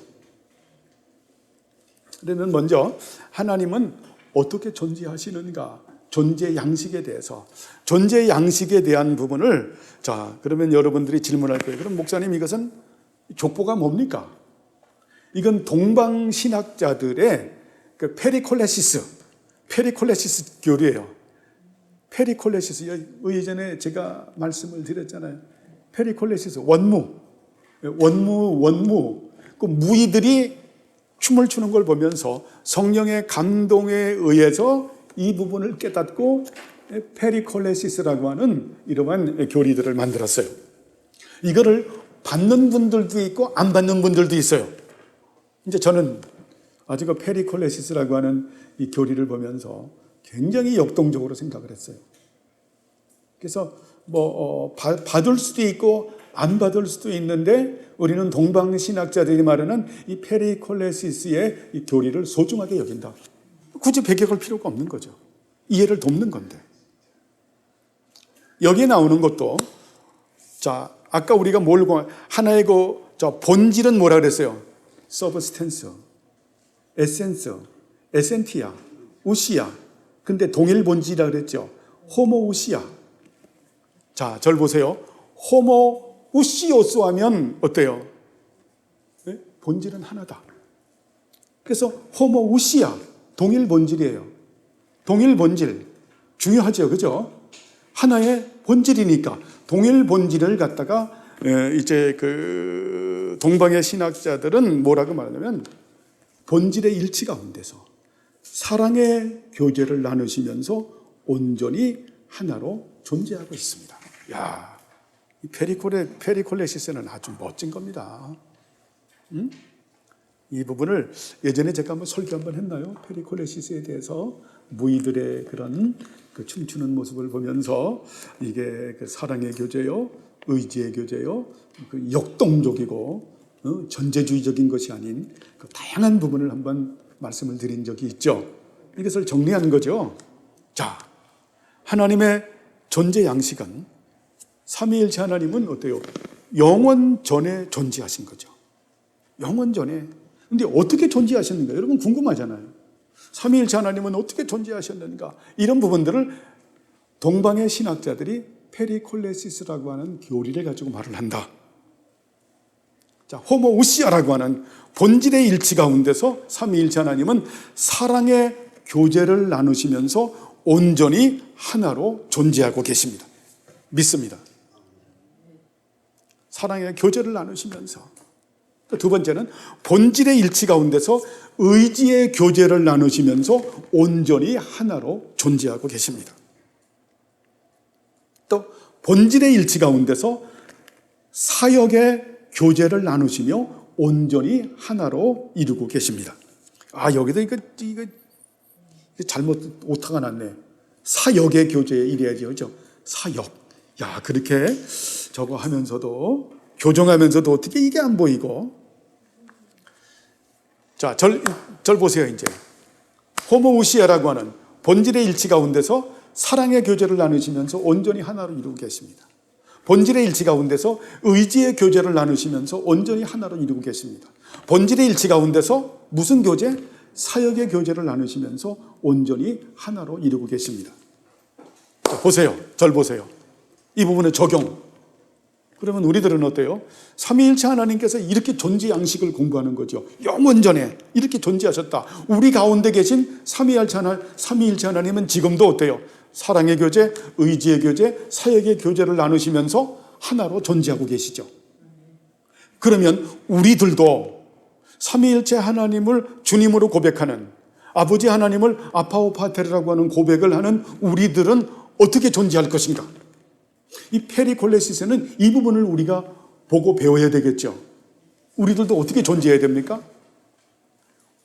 S1: 그러면 먼저 하나님은 어떻게 존재하시는가, 존재 양식에 대해서, 존재 양식에 대한 부분을, 자, 그러면 여러분들이 질문할 거예요. 그럼 목사님, 이것은 족보가 뭡니까? 이건 동방신학자들의 그 페리콜레시스 교리예요. 페리콜레시스, 예전에 제가 말씀을 드렸잖아요. 페리콜레시스, 원무. 그 무리들이 춤을 추는 걸 보면서 성령의 감동에 의해서 이 부분을 깨닫고 페리콜레시스라고 하는 이러한 교리들을 만들었어요. 이거를 받는 분들도 있고 안 받는 분들도 있어요. 이제 저는 아주 그 페리콜레시스라고 하는 이 교리를 보면서 굉장히 역동적으로 생각을 했어요. 그래서 받을 수도 있고 안 받을 수도 있는데 우리는 동방신학자들이 말하는 이 페리콜레시스의 이 교리를 소중하게 여긴다. 굳이 배격할 필요가 없는 거죠. 이해를 돕는 건데. 여기에 나오는 것도, 자, 아까 우리가 하나의 본질은 뭐라 그랬어요? 서브스텐스, 에센스, 에센티아, 우시아. 근데 동일 본질이라 그랬죠. 호모 우시아. 자, 절 보세요. 호모 우시오스 하면 어때요? 네? 본질은 하나다. 그래서 호모 우시아, 동일 본질이에요. 동일 본질. 중요하죠. 그죠? 하나의 본질이니까 동일 본질을 갖다가 이제 그 동방의 신학자들은 뭐라고 말하냐면 본질의 일치 가운데서 사랑의 교제를 나누시면서 온전히 하나로 존재하고 있습니다. 야, 이 페리콜레시스는 아주 멋진 겁니다. 응? 이 부분을 예전에 제가 한번 설교 한번 했나요? 페리콜레시스에 대해서 무의들의 그런 그 춤추는 모습을 보면서 이게 그 사랑의 교제요, 의지의 교제요, 그 역동적이고 전제주의적인 것이 아닌 그 다양한 부분을 한번 말씀을 드린 적이 있죠. 이것을 정리한 거죠. 자, 하나님의 존재 양식은 삼위일체 하나님은 어때요? 영원 전에 존재하신 거죠. 영원 전에. 근데 어떻게 존재하셨는가? 여러분 궁금하잖아요. 삼위일체 하나님은 어떻게 존재하셨는가? 이런 부분들을 동방의 신학자들이 페리콜레시스라고 하는 교리를 가지고 말을 한다. 자, 호모 우시아라고 하는 본질의 일치 가운데서 삼위일체 하나님은 사랑의 교제를 나누시면서 온전히 하나로 존재하고 계십니다. 믿습니다. 사랑의 교제를 나누시면서. 두 번째는 본질의 일치 가운데서 의지의 교제를 나누시면서 온전히 하나로 존재하고 계십니다. 또 본질의 일치 가운데서 사역의 교제를 나누시며 온전히 하나로 이루고 계십니다. 아, 여기도 이거 잘못 오타가 났네. 사역의 교제 이래야죠. 그죠? 사역. 야, 그렇게 저거 하면서도 교정하면서도 어떻게 이게 안 보이고. 자, 절 보세요. 이제 호모우시아라고 하는 본질의 일치 가운데서 사랑의 교제를 나누시면서 온전히 하나로 이루고 계십니다. 본질의 일치 가운데서 의지의 교제를 나누시면서 온전히 하나로 이루고 계십니다. 본질의 일치 가운데서 무슨 교제? 사역의 교제를 나누시면서 온전히 하나로 이루고 계십니다. 자, 보세요. 절 보세요. 이 부분의 적용. 그러면 우리들은 어때요? 삼위일체 하나님께서 이렇게 존재 양식을 공부하는 거죠. 영원 전에 이렇게 존재하셨다. 우리 가운데 계신 삼위일체 하나님은 지금도 어때요? 사랑의 교제, 의지의 교제, 사역의 교제를 나누시면서 하나로 존재하고 계시죠. 그러면 우리들도 삼위일체 하나님을 주님으로 고백하는, 아버지 하나님을 아파오 파테르라고 하는 고백을 하는 우리들은 어떻게 존재할 것인가? 이 페리콜레시스는 이 부분을 우리가 보고 배워야 되겠죠. 우리들도 어떻게 존재해야 됩니까?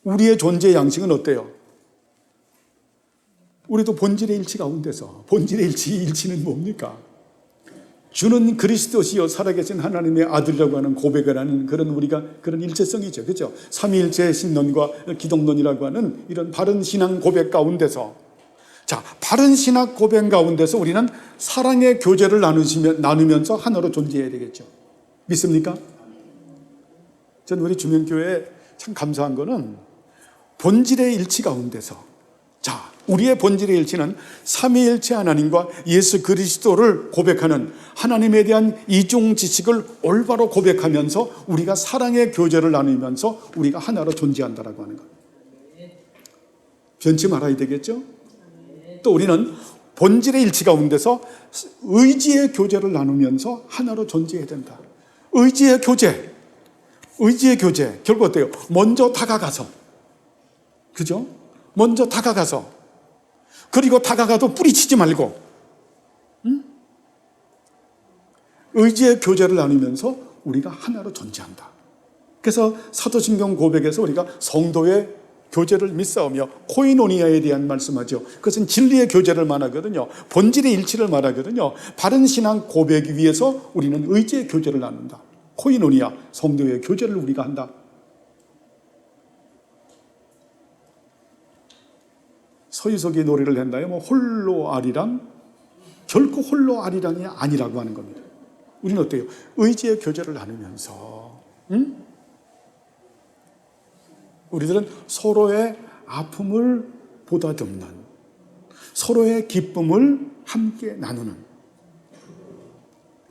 S1: 우리의 존재 양식은 어때요? 우리도 본질의 일치 가운데서, 본질의 일치는 뭡니까? 주는 그리스도시요 살아계신 하나님의 아들이라고 하는 고백을 하는 그런 일체성이죠. 그렇죠? 삼위일체 신론과 기독론이라고 하는 이런 바른 신앙 고백 가운데서, 자, 바른 신학 고백 가운데서 우리는 사랑의 교제를 나누면서 하나로 존재해야 되겠죠. 믿습니까? 전 우리 주명교회에 참 감사한 거는 본질의 일치 가운데서, 자, 우리의 본질의 일치는 삼위일체 하나님과 예수 그리스도를 고백하는 하나님에 대한 이중 지식을 올바로 고백하면서 우리가 사랑의 교제를 나누면서 우리가 하나로 존재한다라고 하는 것. 변치 말아야 되겠죠? 또 우리는 본질의 일치 가운데서 의지의 교제를 나누면서 하나로 존재해야 된다. 의지의 교제. 의지의 교제, 결국 어때요? 먼저 다가가서, 그죠? 먼저 다가가서, 그리고 다가가도 뿌리치지 말고, 의지의 교제를 나누면서 우리가 하나로 존재한다. 그래서 사도신경 고백에서 우리가 성도의 교제를 믿사오며 코이노니아에 대한 말씀하죠. 그것은 진리의 교제를 말하거든요. 본질의 일치를 말하거든요. 바른 신앙 고백 위에서 우리는 의지의 교제를 나눈다. 코이노니아, 성도의 교제를 우리가 한다. 서유석이 노래를 했나요? 뭐 홀로 아리랑? 결코 홀로 아리랑이 아니라고 하는 겁니다. 우리는 어때요? 의지의 교제를 나누면서 우리들은 서로의 아픔을 보다듬는, 서로의 기쁨을 함께 나누는.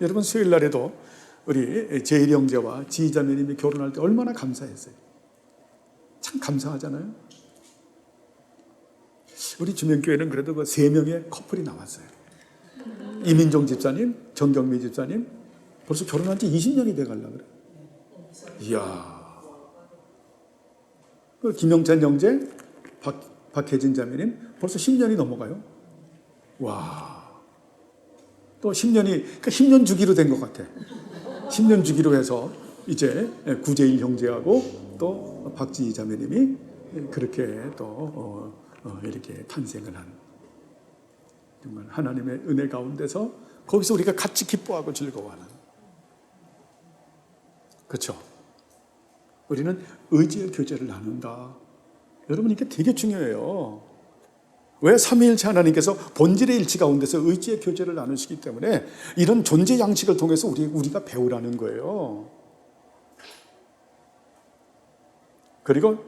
S1: 여러분, 수요일 날에도 우리 제일이 형제와 지희자매님이 결혼할 때 얼마나 감사했어요. 참 감사하잖아요. 우리 주명교회는 그래도 그 3명의 커플이 나왔어요. 이민정 집사님, 정경미 집사님, 벌써 결혼한 지 20년이 돼가려고 그래요. 이야. 김영찬 형제, 박혜진 자매님, 벌써 10년이 넘어가요. 와. 또 10년이, 그러니까 10년 주기로 된 것 같아. 10년 주기로 해서 이제 구재일 형제하고 또 박지희 자매님이 그렇게 또 이렇게 탄생을 한, 정말 하나님의 은혜 가운데서 거기서 우리가 같이 기뻐하고 즐거워하는. 그렇죠? 우리는 의지의 교제를 나눈다. 여러분, 이게 되게 중요해요. 왜? 삼위일체 하나님께서 본질의 일치 가운데서 의지의 교제를 나누시기 때문에 이런 존재 양식을 통해서 우리가 배우라는 거예요. 그리고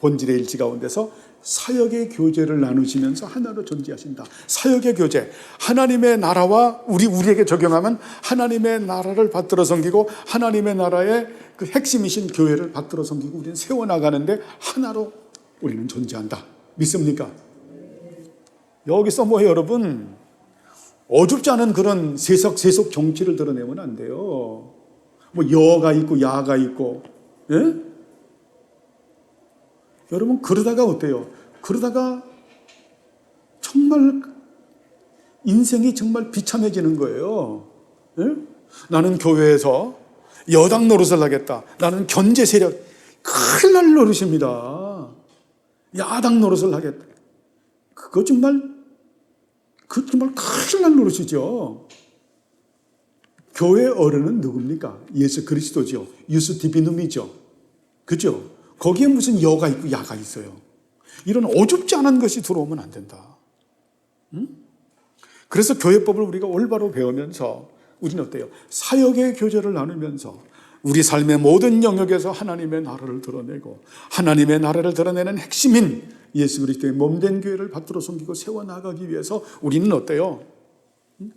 S1: 본질의 일치 가운데서 사역의 교제를 나누시면서 하나로 존재하신다. 사역의 교제, 하나님의 나라와 우리에게 적용하면 하나님의 나라를 받들어 섬기고 하나님의 나라의 그 핵심이신 교회를 받들어 섬기고 우리는 세워나가는데 하나로 우리는 존재한다. 믿습니까? 여기서 여러분, 어줍지 않은 그런 세속 정치를 드러내면 안 돼요. 여가 있고 야가 있고, 예? 여러분, 그러다가 어때요? 그러다가 정말 인생이 정말 비참해지는 거예요. 예? 나는 교회에서 여당 노릇을 하겠다. 나는 견제 세력, 큰일 날 노릇입니다. 야당 노릇을 하겠다. 그거 정말 큰일 날 노릇이죠. 교회 어른은 누굽니까? 예수 그리스도죠. 유스 디비눔이죠. 그죠? 거기에 무슨 여가 있고 야가 있어요. 이런 어줍지 않은 것이 들어오면 안 된다. 그래서 교회법을 우리가 올바로 배우면서 우리는 어때요? 사역의 교제를 나누면서 우리 삶의 모든 영역에서 하나님의 나라를 드러내고 하나님의 나라를 드러내는 핵심인 예수 그리스도의 몸된 교회를 받들어 섬기고 세워나가기 위해서 우리는 어때요?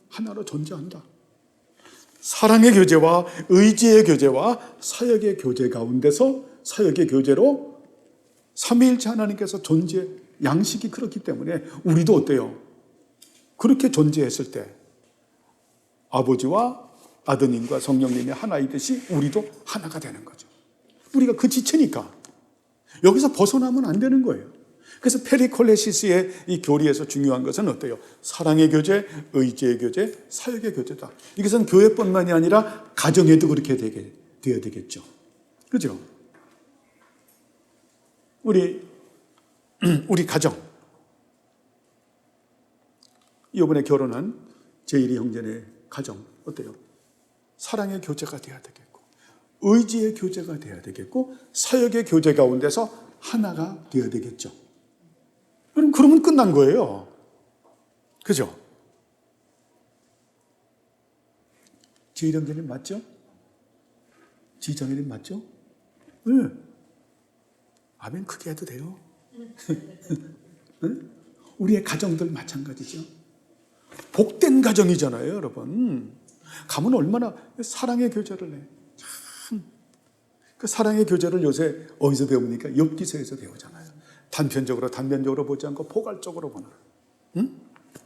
S1: 하나로 존재한다. 사랑의 교제와 의지의 교제와 사역의 교제 가운데서 사역의 교제로 삼위일체 하나님께서 존재 양식이 그렇기 때문에 우리도 어때요? 그렇게 존재했을 때 아버지와 아드님과 성령님이 하나이듯이 우리도 하나가 되는 거죠. 우리가 그 지체니까 여기서 벗어나면 안 되는 거예요. 그래서 페리콜레시스의 이 교리에서 중요한 것은 어때요? 사랑의 교제, 의지의 교제, 사역의 교제다. 이것은 교회뿐만이 아니라 가정에도 그렇게 되어야 되겠죠. 그죠? 우리 가정, 이번에 결혼한 제일이 형제네 가정 어때요? 사랑의 교제가 돼야 되겠고 의지의 교제가 돼야 되겠고 사역의 교제 가운데서 하나가 돼야 되겠죠. 그러면 끝난 거예요. 그죠? 제일이 형제님 맞죠? 지정이님 맞죠? 네. 아멘 크게 해도 돼요. 응? 우리의 가정들 마찬가지죠. 복된 가정이잖아요, 여러분. 가면 얼마나 사랑의 교제를 해. 참. 그 사랑의 교제를 요새 어디서 배웁니까? 욥기서에서 배우잖아요. 단편적으로 보지 않고 포괄적으로 보는. 응?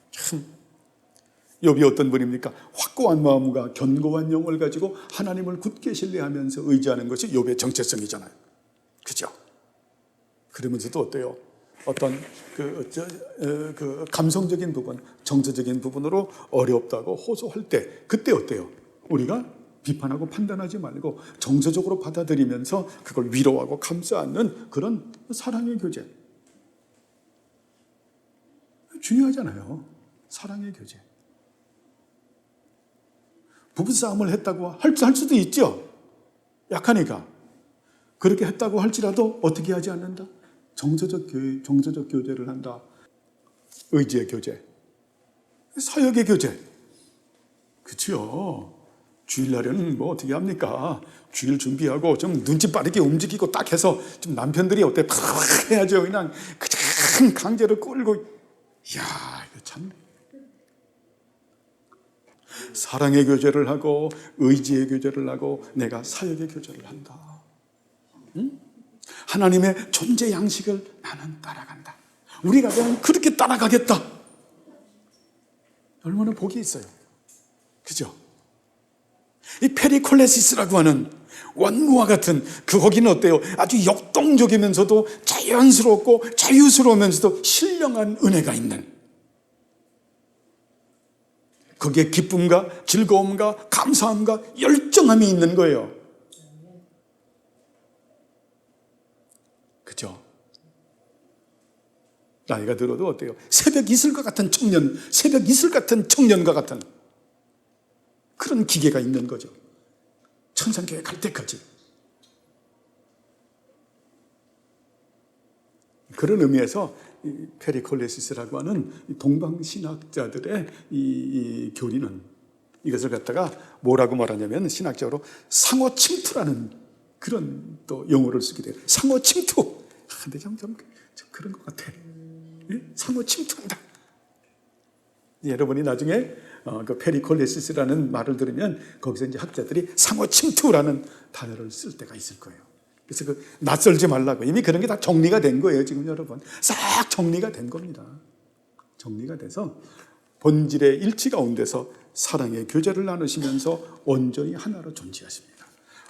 S1: 참. 욥이 어떤 분입니까? 확고한 마음과 견고한 영을 가지고 하나님을 굳게 신뢰하면서 의지하는 것이 욥의 정체성이잖아요. 그죠? 그러면서도 어때요? 어떤 그 감성적인 부분, 정서적인 부분으로 어렵다고 호소할 때 그때 어때요? 우리가 비판하고 판단하지 말고 정서적으로 받아들이면서 그걸 위로하고 감싸 안는 그런 사랑의 교제. 중요하잖아요. 사랑의 교제. 부부싸움을 했다고 할 수도 있죠. 약하니까. 그렇게 했다고 할지라도 어떻게 하지 않는다? 정서적 교제를 한다. 의지의 교제. 사역의 교제. 그렇죠. 주일날에는 뭐 어떻게 합니까? 주일 준비하고 좀 눈치 빠르게 움직이고 딱 해서 좀 남편들이 어때? 팍 해야죠. 그냥 강제로 끌고. 이야, 이거 참. 사랑의 교제를 하고 의지의 교제를 하고 내가 사역의 교제를 한다. 응? 하나님의 존재 양식을 나는 따라간다. 우리가 그냥 그렇게 따라가겠다. 얼마나 복이 있어요. 그죠? 이 페리콜레시스라고 하는 원무와 같은 거기는 어때요? 아주 역동적이면서도 자연스럽고 자유스러우면서도 신령한 은혜가 있는, 거기에 기쁨과 즐거움과 감사함과 열정함이 있는 거예요. 그죠? 나이가 들어도 어때요? 새벽 이슬과 같은 청년, 새벽 이슬 같은 청년과 같은 그런 기계가 있는 거죠. 천상교회 갈 때까지. 그런 의미에서 이 페리콜레시스라고 하는 동방신학자들의 이 교리는 이것을 갖다가 뭐라고 말하냐면 신학적으로 상호 침투라는 그런 또 용어를 쓰게 돼요. 상호 침투. 근데 좀 그런 것 같아. 예? 상호 침투한다. 여러분이 나중에 그 페리콜레시스라는 말을 들으면 거기서 이제 학자들이 상호 침투라는 단어를 쓸 때가 있을 거예요. 그래서 그 낯설지 말라고. 이미 그런 게 다 정리가 된 거예요, 지금 여러분. 싹 정리가 된 겁니다. 정리가 돼서 본질의 일치 가운데서 사랑의 교제를 나누시면서 온전히 하나로 존재하십니다.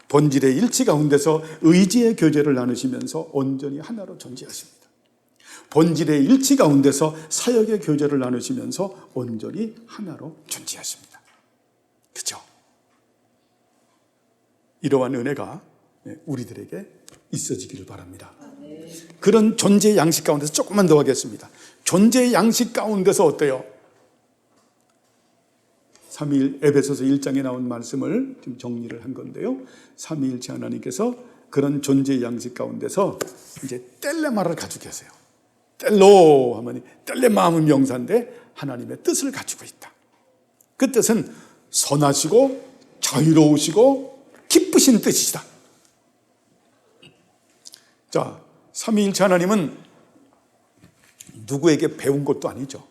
S1: 본질의 일치 가운데서 의지의 교제를 나누시면서 온전히 하나로 존재하십니다. 본질의 일치 가운데서 사역의 교제를 나누시면서 온전히 하나로 존재하십니다. 그렇죠? 이러한 은혜가 우리들에게 있어지기를 바랍니다. 그런 존재의 양식 가운데서 조금만 더 하겠습니다. 존재의 양식 가운데서 어때요? 에베소서 1장에 나온 말씀을 좀 정리를 한 건데요. 삼위일체 하나님께서 그런 존재의 양식 가운데서 이제 텔레마를 가지고 계세요. 텔로 하면 텔레마음은 명사인데 하나님의 뜻을 가지고 있다. 그 뜻은 선하시고 자유로우시고 기쁘신 뜻이다. 자, 삼위일체 하나님은 누구에게 배운 것도 아니죠.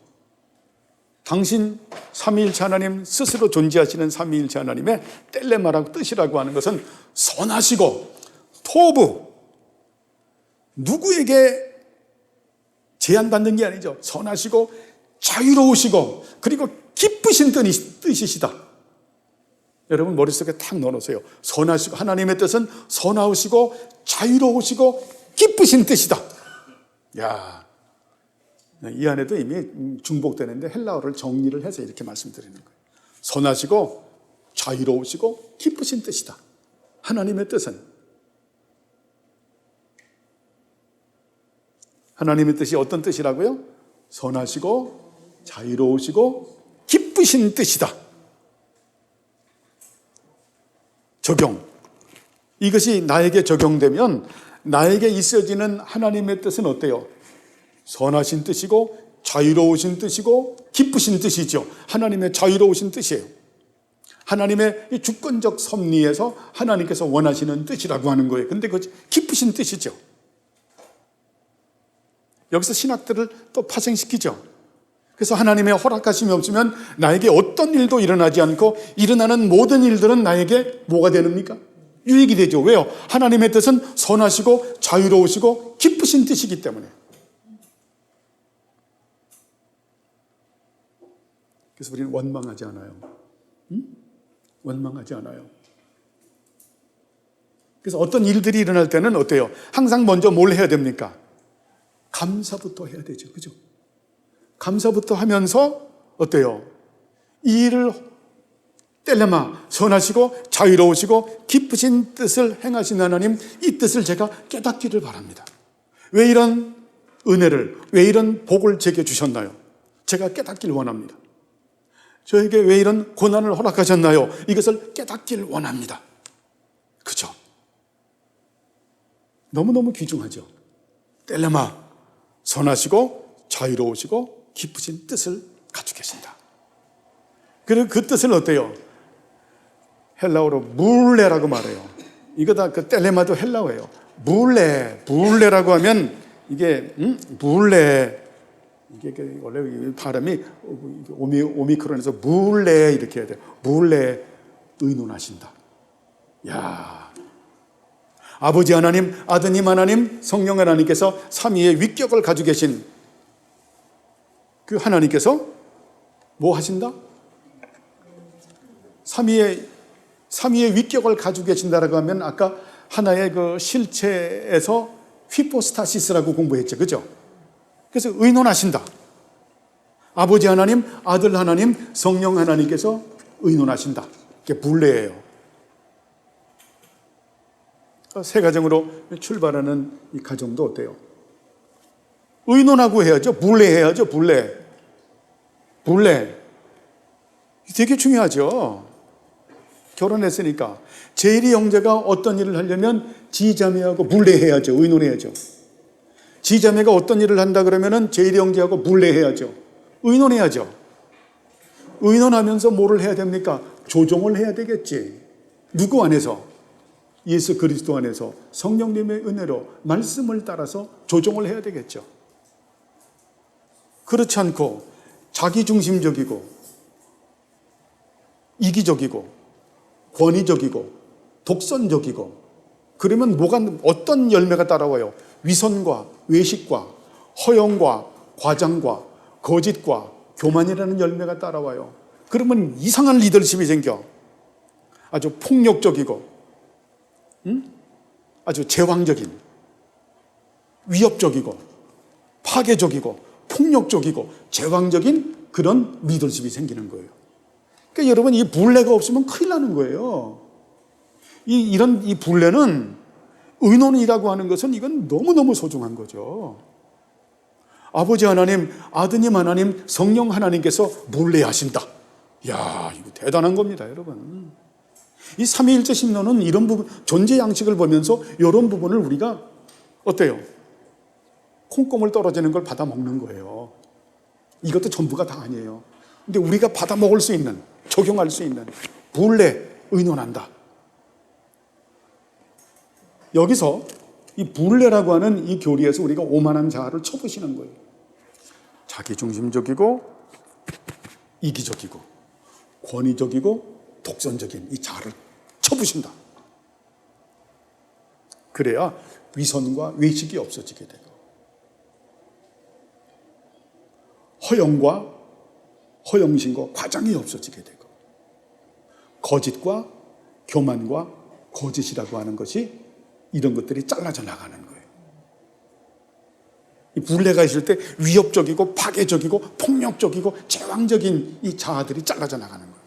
S1: 당신 삼위일체 하나님 스스로 존재하시는 삼위일체 하나님의 텔레마라고 뜻이라고 하는 것은 선하시고 토부, 누구에게 제한받는 게 아니죠. 선하시고 자유로우시고 그리고 기쁘신 뜻이시다. 여러분 머릿속에 탁 넣어놓으세요. 선하시고, 하나님의 뜻은 선하시고 자유로우시고 기쁘신 뜻이다. 야, 이 안에도 이미 중복되는데 헬라어를 정리를 해서 이렇게 말씀드리는 거예요. 선하시고 자유로우시고 기쁘신 뜻이다. 하나님의 뜻은, 하나님의 뜻이 어떤 뜻이라고요? 선하시고 자유로우시고 기쁘신 뜻이다. 적용. 이것이 나에게 적용되면 나에게 있어지는 하나님의 뜻은 어때요? 선하신 뜻이고 자유로우신 뜻이고 기쁘신 뜻이죠. 하나님의 자유로우신 뜻이에요. 하나님의 이 주권적 섭리에서 하나님께서 원하시는 뜻이라고 하는 거예요. 근데 그 기쁘신 뜻이죠. 여기서 신학들을 또 파생시키죠. 그래서 하나님의 허락하심이 없으면 나에게 어떤 일도 일어나지 않고 일어나는 모든 일들은 나에게 뭐가 되는입니까? 유익이 되죠. 왜요? 하나님의 뜻은 선하시고 자유로우시고 기쁘신 뜻이기 때문에. 그래서 우리는 원망하지 않아요. 원망하지 않아요. 그래서 어떤 일들이 일어날 때는 어때요? 항상 먼저 뭘 해야 됩니까? 감사부터 해야 되죠. 그죠? 감사부터 하면서 어때요? 이 일을 텔레마, 선하시고 자유로우시고 기쁘신 뜻을 행하신 하나님, 이 뜻을 제가 깨닫기를 바랍니다. 왜 이런 은혜를, 왜 이런 복을 제게 주셨나요? 제가 깨닫길 원합니다. 저에게 왜 이런 고난을 허락하셨나요? 이것을 깨닫길 원합니다. 그죠? 너무너무 귀중하죠. 텔레마, 선하시고 자유로우시고 기쁘신 뜻을 가지고 계신다. 그리고 그 뜻을 어때요? 헬라어로 물레라고 말해요. 이거 다 그 텔레마도 헬라어예요. 물레라고 하면 이게 물레, 이게 원래 발음이 오미크론에서 물레 이렇게 해야 돼요. 물레, 의논하신다. 야, 아버지 하나님, 아드님 하나님, 성령 하나님께서 삼위의 위격을 가지고 계신 그 하나님께서 뭐 하신다? 삼위의 위격을 가지고 계신다라고 하면 아까 하나의 그 실체에서 휘포스타시스라고 공부했죠. 그죠? 그래서 의논하신다. 아버지 하나님, 아들 하나님, 성령 하나님께서 의논하신다. 이게 불례예요. 새 가정으로 출발하는 이 가정도 어때요? 의논하고 해야죠. 불례해야죠. 불례. 되게 중요하죠. 결혼했으니까 제1의 형제가 어떤 일을 하려면 지자매하고 불례해야죠. 의논해야죠. 지자매가 어떤 일을 한다 그러면은 제1의 형제하고 불례해야죠. 의논해야죠. 의논하면서 뭐를 해야 됩니까? 조정을 해야 되겠지. 누구 안에서? 예수 그리스도 안에서 성령님의 은혜로 말씀을 따라서 조정을 해야 되겠죠. 그렇지 않고 자기중심적이고 이기적이고 권위적이고 독선적이고 그러면 어떤 열매가 따라와요? 위선과 외식과 허영과 과장과 거짓과 교만이라는 열매가 따라와요. 그러면 이상한 리더십이 생겨. 아주 폭력적이고 아주 제왕적인, 위협적이고 파괴적이고 폭력적이고 제왕적인 그런 리더십이 생기는 거예요. 그러니까 여러분, 이 불례가 없으면 큰일 나는 거예요. 이런 불례는, 의논이라고 하는 것은 이건 너무너무 소중한 거죠. 아버지 하나님, 아드님 하나님, 성령 하나님께서 불례하신다. 이야, 이거 대단한 겁니다, 여러분. 이 삼위일체 신론은 이런 부분, 존재 양식을 보면서 이런 부분을 우리가 어때요? 콩고물 떨어지는 걸 받아 먹는 거예요. 이것도 전부가 다 아니에요. 근데 우리가 받아 먹을 수 있는, 적용할 수 있는 불례, 의논한다. 여기서 이 불례라고 하는 이 교리에서 우리가 오만한 자아를 쳐부시는 거예요. 자기중심적이고 이기적이고 권위적이고 독선적인 이 자아를 쳐부신다. 그래야 위선과 외식이 없어지게 되고 허영과 허영심과 과장이 없어지게 되고 거짓과 교만과 거짓이라고 하는 것이 이런 것들이 잘라져 나가는 거예요. 이 불례가 있을 때 위협적이고 파괴적이고 폭력적이고 제왕적인 이 자아들이 잘라져 나가는 거예요.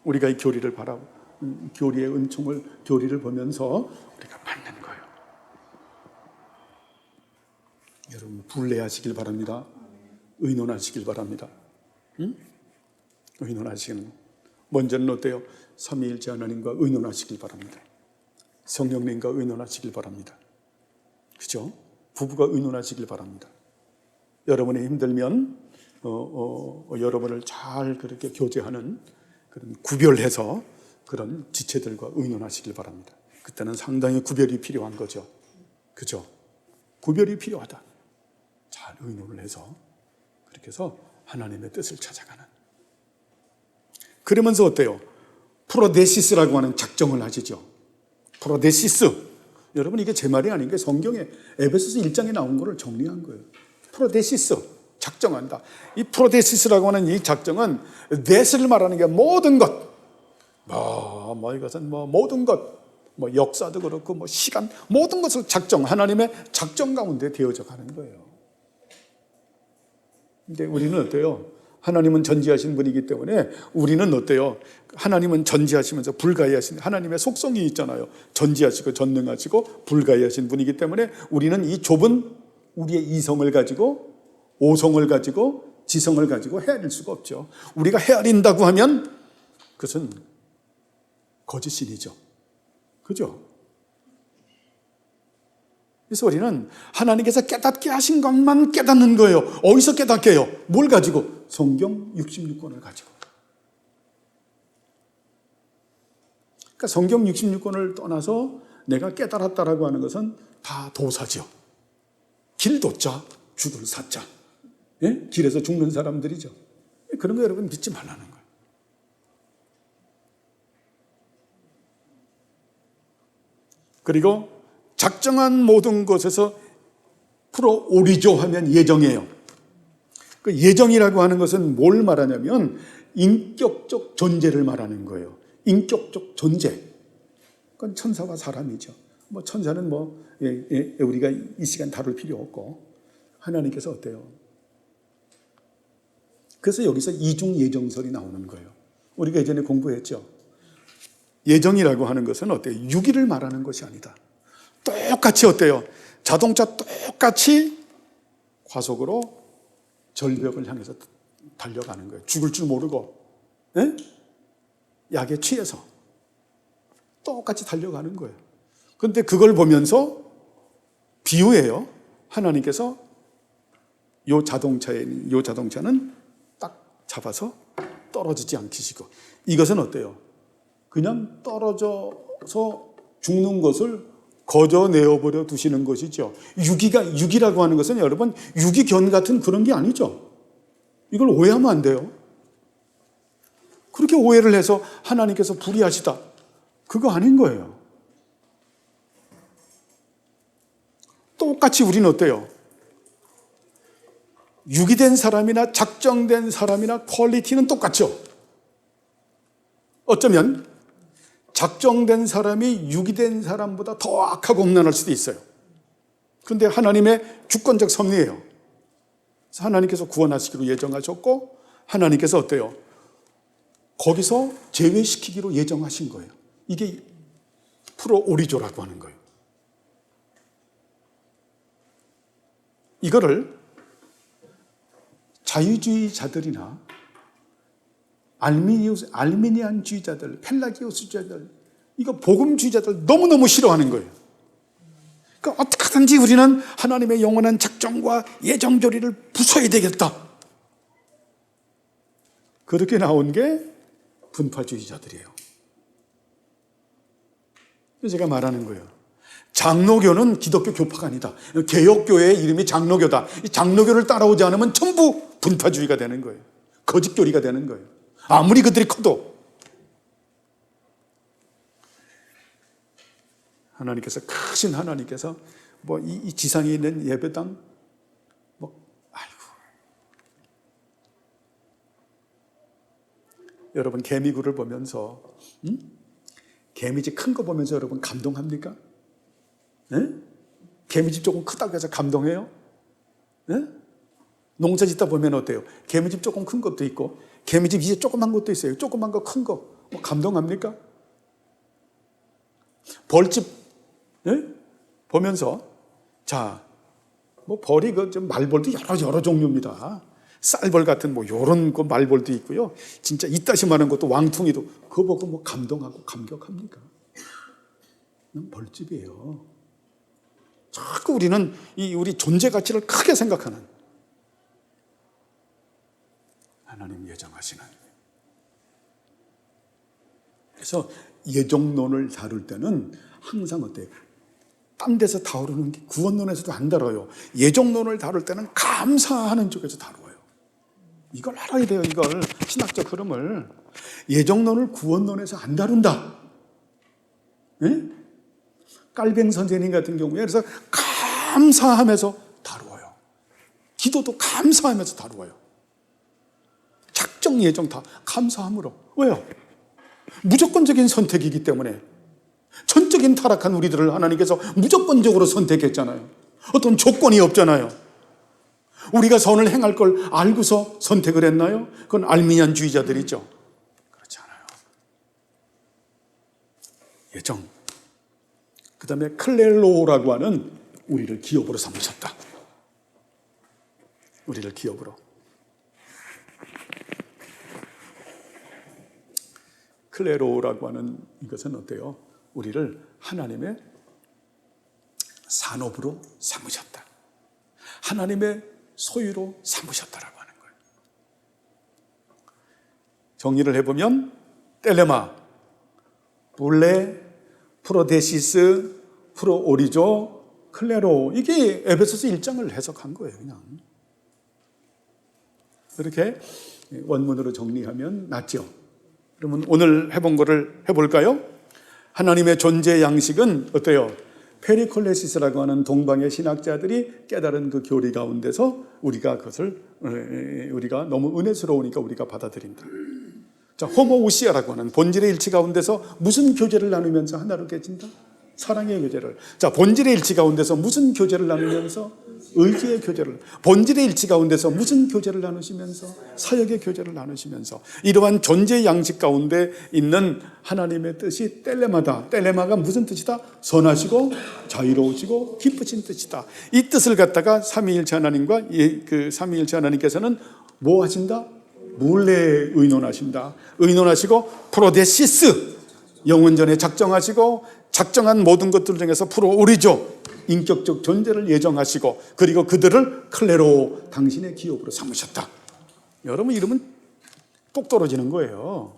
S1: 우리가 이 교리를 교리의 은총을, 교리를 보면서 우리가 받는 거예요. 여러분, 불례하시길 바랍니다. 의논하시길 바랍니다. 의논하시는, 먼저는 어때요? 삼위일체 하나님과 의논하시길 바랍니다. 성령님과 의논하시길 바랍니다. 그죠? 부부가 의논하시길 바랍니다. 여러분이 힘들면 여러분을 잘 그렇게 교제하는 그런 구별해서 그런 지체들과 의논하시길 바랍니다. 그때는 상당히 구별이 필요한 거죠. 그죠? 구별이 필요하다. 잘 의논을 해서 그렇게 해서 하나님의 뜻을 찾아가는. 그러면서 어때요? 프로데시스라고 하는 작정을 하시죠. 프로데시스. 여러분, 이게 제 말이 아닌 게 성경에 에베소서 1장에 나온 거를 정리한 거예요. 프로데시스, 작정한다. 이 프로데시스라고 하는 이 작정은 넷을 말하는 게 모든 것, 이것은 모든 것, 역사도 그렇고 시간, 모든 것을 하나님의 작정 가운데 되어져 가는 거예요. 근데 우리는 어때요? 하나님은 전지하신 분이기 때문에 우리는 어때요? 하나님은 전지하시면서 불가해하신 하나님의 속성이 있잖아요. 전지하시고 전능하시고 불가해하신 분이기 때문에 우리는 이 좁은 우리의 이성을 가지고, 오성을 가지고, 지성을 가지고 헤아릴 수가 없죠. 우리가 헤아린다고 하면 그것은 거짓신이죠. 그죠? 그래서 우리는 하나님께서 깨닫게 하신 것만 깨닫는 거예요. 어디서 깨닫게 해요? 뭘 가지고? 성경 66권을 가지고. 그러니까 성경 66권을 떠나서 내가 깨달았다라고 하는 것은 다 도사죠. 길도자, 죽을 사자. 예? 길에서 죽는 사람들이죠. 그런 거 여러분 믿지 말라는 거예요. 그리고 작정한 모든 것에서 프로오리조 하면 예정이에요. 그 예정이라고 하는 것은 뭘 말하냐면 인격적 존재를 말하는 거예요. 인격적 존재. 그건 천사와 사람이죠. 천사는 우리가 이 시간 다룰 필요 없고, 하나님께서 어때요? 그래서 여기서 이중 예정설이 나오는 거예요. 우리가 예전에 공부했죠. 예정이라고 하는 것은 어때요? 유기를 말하는 것이 아니다. 똑같이 어때요? 자동차 똑같이 과속으로 절벽을 향해서 달려가는 거예요. 죽을 줄 모르고, 예? 약에 취해서 똑같이 달려가는 거예요. 그런데 그걸 보면서 비유해요. 하나님께서 요 자동차는 딱 잡아서 떨어지지 않기시고, 이것은 어때요? 그냥 떨어져서 죽는 것을 거저 내어버려 두시는 것이죠. 유기라고 하는 것은 여러분 유기견 같은 그런 게 아니죠. 이걸 오해하면 안 돼요. 그렇게 오해를 해서 하나님께서 불의하시다, 그거 아닌 거예요. 똑같이 우리는 어때요? 유기된 사람이나 작정된 사람이나 퀄리티는 똑같죠. 어쩌면 작정된 사람이 유기된 사람보다 더 악하고 험난할 수도 있어요. 그런데 하나님의 주권적 섭리예요. 그래서 하나님께서 구원하시기로 예정하셨고, 하나님께서 어때요? 거기서 제외시키기로 예정하신 거예요. 이게 프로오리조라고 하는 거예요. 이거를 자유주의자들이나 알미니안주의자들, 펠라기오스주의자들, 이거 복음주의자들 너무너무 싫어하는 거예요. 그러니까 어떻게든지 우리는 하나님의 영원한 작정과 예정조리를 부숴야 되겠다. 그렇게 나온 게 분파주의자들이에요. 제가 말하는 거예요. 장로교는 기독교 교파가 아니다. 개혁교회의 이름이 장로교다. 이 장로교를 따라오지 않으면 전부 분파주의가 되는 거예요. 거짓교리가 되는 거예요. 아무리 그들이 커도. 하나님께서, 크신 하나님께서 이 지상에 있는 예배당 여러분 개미굴을 보면서 개미집 큰 거 보면서 여러분 감동합니까? 네? 개미집 조금 크다고 해서 감동해요? 네? 농사 짓다 보면 어때요? 개미집 조금 큰 것도 있고 개미집 이제 조그만 것도 있어요. 조그만 거, 큰 거. 감동합니까? 벌집, 네? 보면서, 벌이 말벌도 여러 종류입니다. 쌀벌 같은 요런 말벌도 있고요. 진짜 이따시만한 것도 왕퉁이도, 그거 보고 감동하고 감격합니까? 벌집이에요. 자꾸 우리는 우리 존재 가치를 크게 생각하는, 하나님 예정하시는. 그래서 예정론을 다룰 때는 항상 어때요? 딴 데서 다루는 게 구원론에서도 안 다뤄요. 예정론을 다룰 때는 감사하는 쪽에서 다루어요. 이걸 알아야 돼요. 이걸 신학적 흐름을. 예정론을 구원론에서 안 다룬다. 네? 깔뱅 선생님 같은 경우에 그래서 감사하면서 다루어요. 기도도 감사하면서 다루어요. 작정, 예정 다 감사함으로. 왜요? 무조건적인 선택이기 때문에. 전적인 타락한 우리들을 하나님께서 무조건적으로 선택했잖아요. 어떤 조건이 없잖아요. 우리가 선을 행할 걸 알고서 선택을 했나요? 그건 알미니안주의자들이죠. 그렇지 않아요. 예정. 그 다음에 클레로라고 하는 우리를 기업으로 삼으셨다. 우리를 기업으로. 클레로라고 하는 이것은 어때요? 우리를 하나님의 산업으로 삼으셨다. 하나님의 소유로 삼으셨다라고 하는 거예요. 정리를 해보면 텔레마, 볼레, 프로데시스, 프로오리조, 클레로, 이게 에베소서 1장을 해석한 거예요. 그냥 이렇게 원문으로 정리하면 낫죠. 그러면 오늘 해본 거를 해볼까요? 하나님의 존재 양식은 어때요? 페리콜레시스라고 하는 동방의 신학자들이 깨달은 그 교리 가운데서 우리가 그것을 우리가 너무 은혜스러우니까 우리가 받아들인다. 자, 호모우시아라고 하는 본질의 일치 가운데서 무슨 교제를 나누면서 하나로 깨진다? 사랑의 교제를. 자, 본질의 일치 가운데서 무슨 교제를 나누면서? 의지의 교제를. 본질의 일치 가운데서 무슨 교제를 나누시면서? 사역의 교제를 나누시면서. 이러한 존재 양식 가운데 있는 하나님의 뜻이 텔레마다. 텔레마가 무슨 뜻이다? 선하시고 자유로우시고 기쁘신 뜻이다. 이 뜻을 갖다가 삼위일체 하나님과 그 삼위일체 하나님께서는 뭐 하신다? 몰래 의논하신다. 의논하시고 프로데시스, 영원전에 작정하시고 작정한 모든 것들 중에서 프로오리조, 인격적 존재를 예정하시고 그리고 그들을 클레로, 당신의 기업으로 삼으셨다. 여러분 이러면 똑 떨어지는 거예요.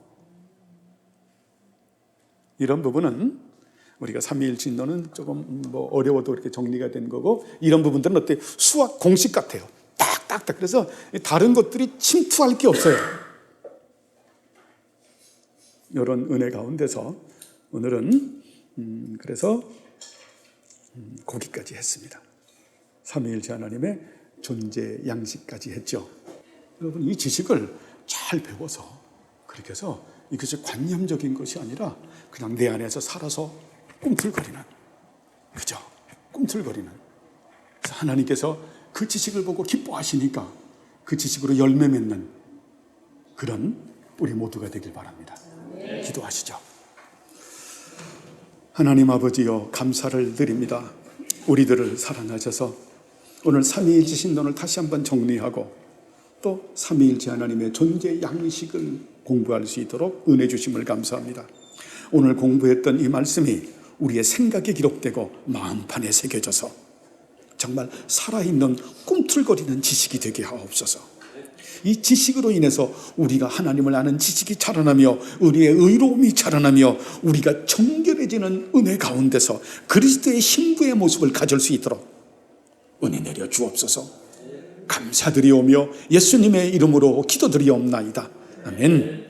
S1: 이런 부분은 우리가 삼위일진론은 조금 뭐 어려워도 이렇게 정리가 된 거고, 이런 부분들은 어때? 수학 공식 같아요. 딱딱딱. 그래서 다른 것들이 침투할 게 없어요. 이런 은혜 가운데서 오늘은 그래서 거기까지 했습니다. 삼위일체 하나님의 존재 양식까지 했죠. 여러분 이 지식을 잘 배워서 그렇게 해서 이것이 관념적인 것이 아니라 그냥 내 안에서 살아서 꿈틀거리는, 그죠? 꿈틀거리는. 그래서 하나님께서 그 지식을 보고 기뻐하시니까 그 지식으로 열매 맺는 그런 우리 모두가 되길 바랍니다. 기도하시죠. 하나님 아버지여, 감사를 드립니다. 우리들을 사랑하셔서 오늘 삼위일체 신론을 다시 한번 정리하고 또 삼위일체 하나님의 존재 양식을 공부할 수 있도록 은혜 주심을 감사합니다. 오늘 공부했던 이 말씀이 우리의 생각에 기록되고 마음판에 새겨져서 정말 살아있는 꿈틀거리는 지식이 되게 하옵소서. 이 지식으로 인해서 우리가 하나님을 아는 지식이 자라나며 우리의 의로움이 자라나며 우리가 정결해지는 은혜 가운데서 그리스도의 신부의 모습을 가질 수 있도록 은혜 내려 주옵소서. 감사드리오며 예수님의 이름으로 기도드리옵나이다. 아멘.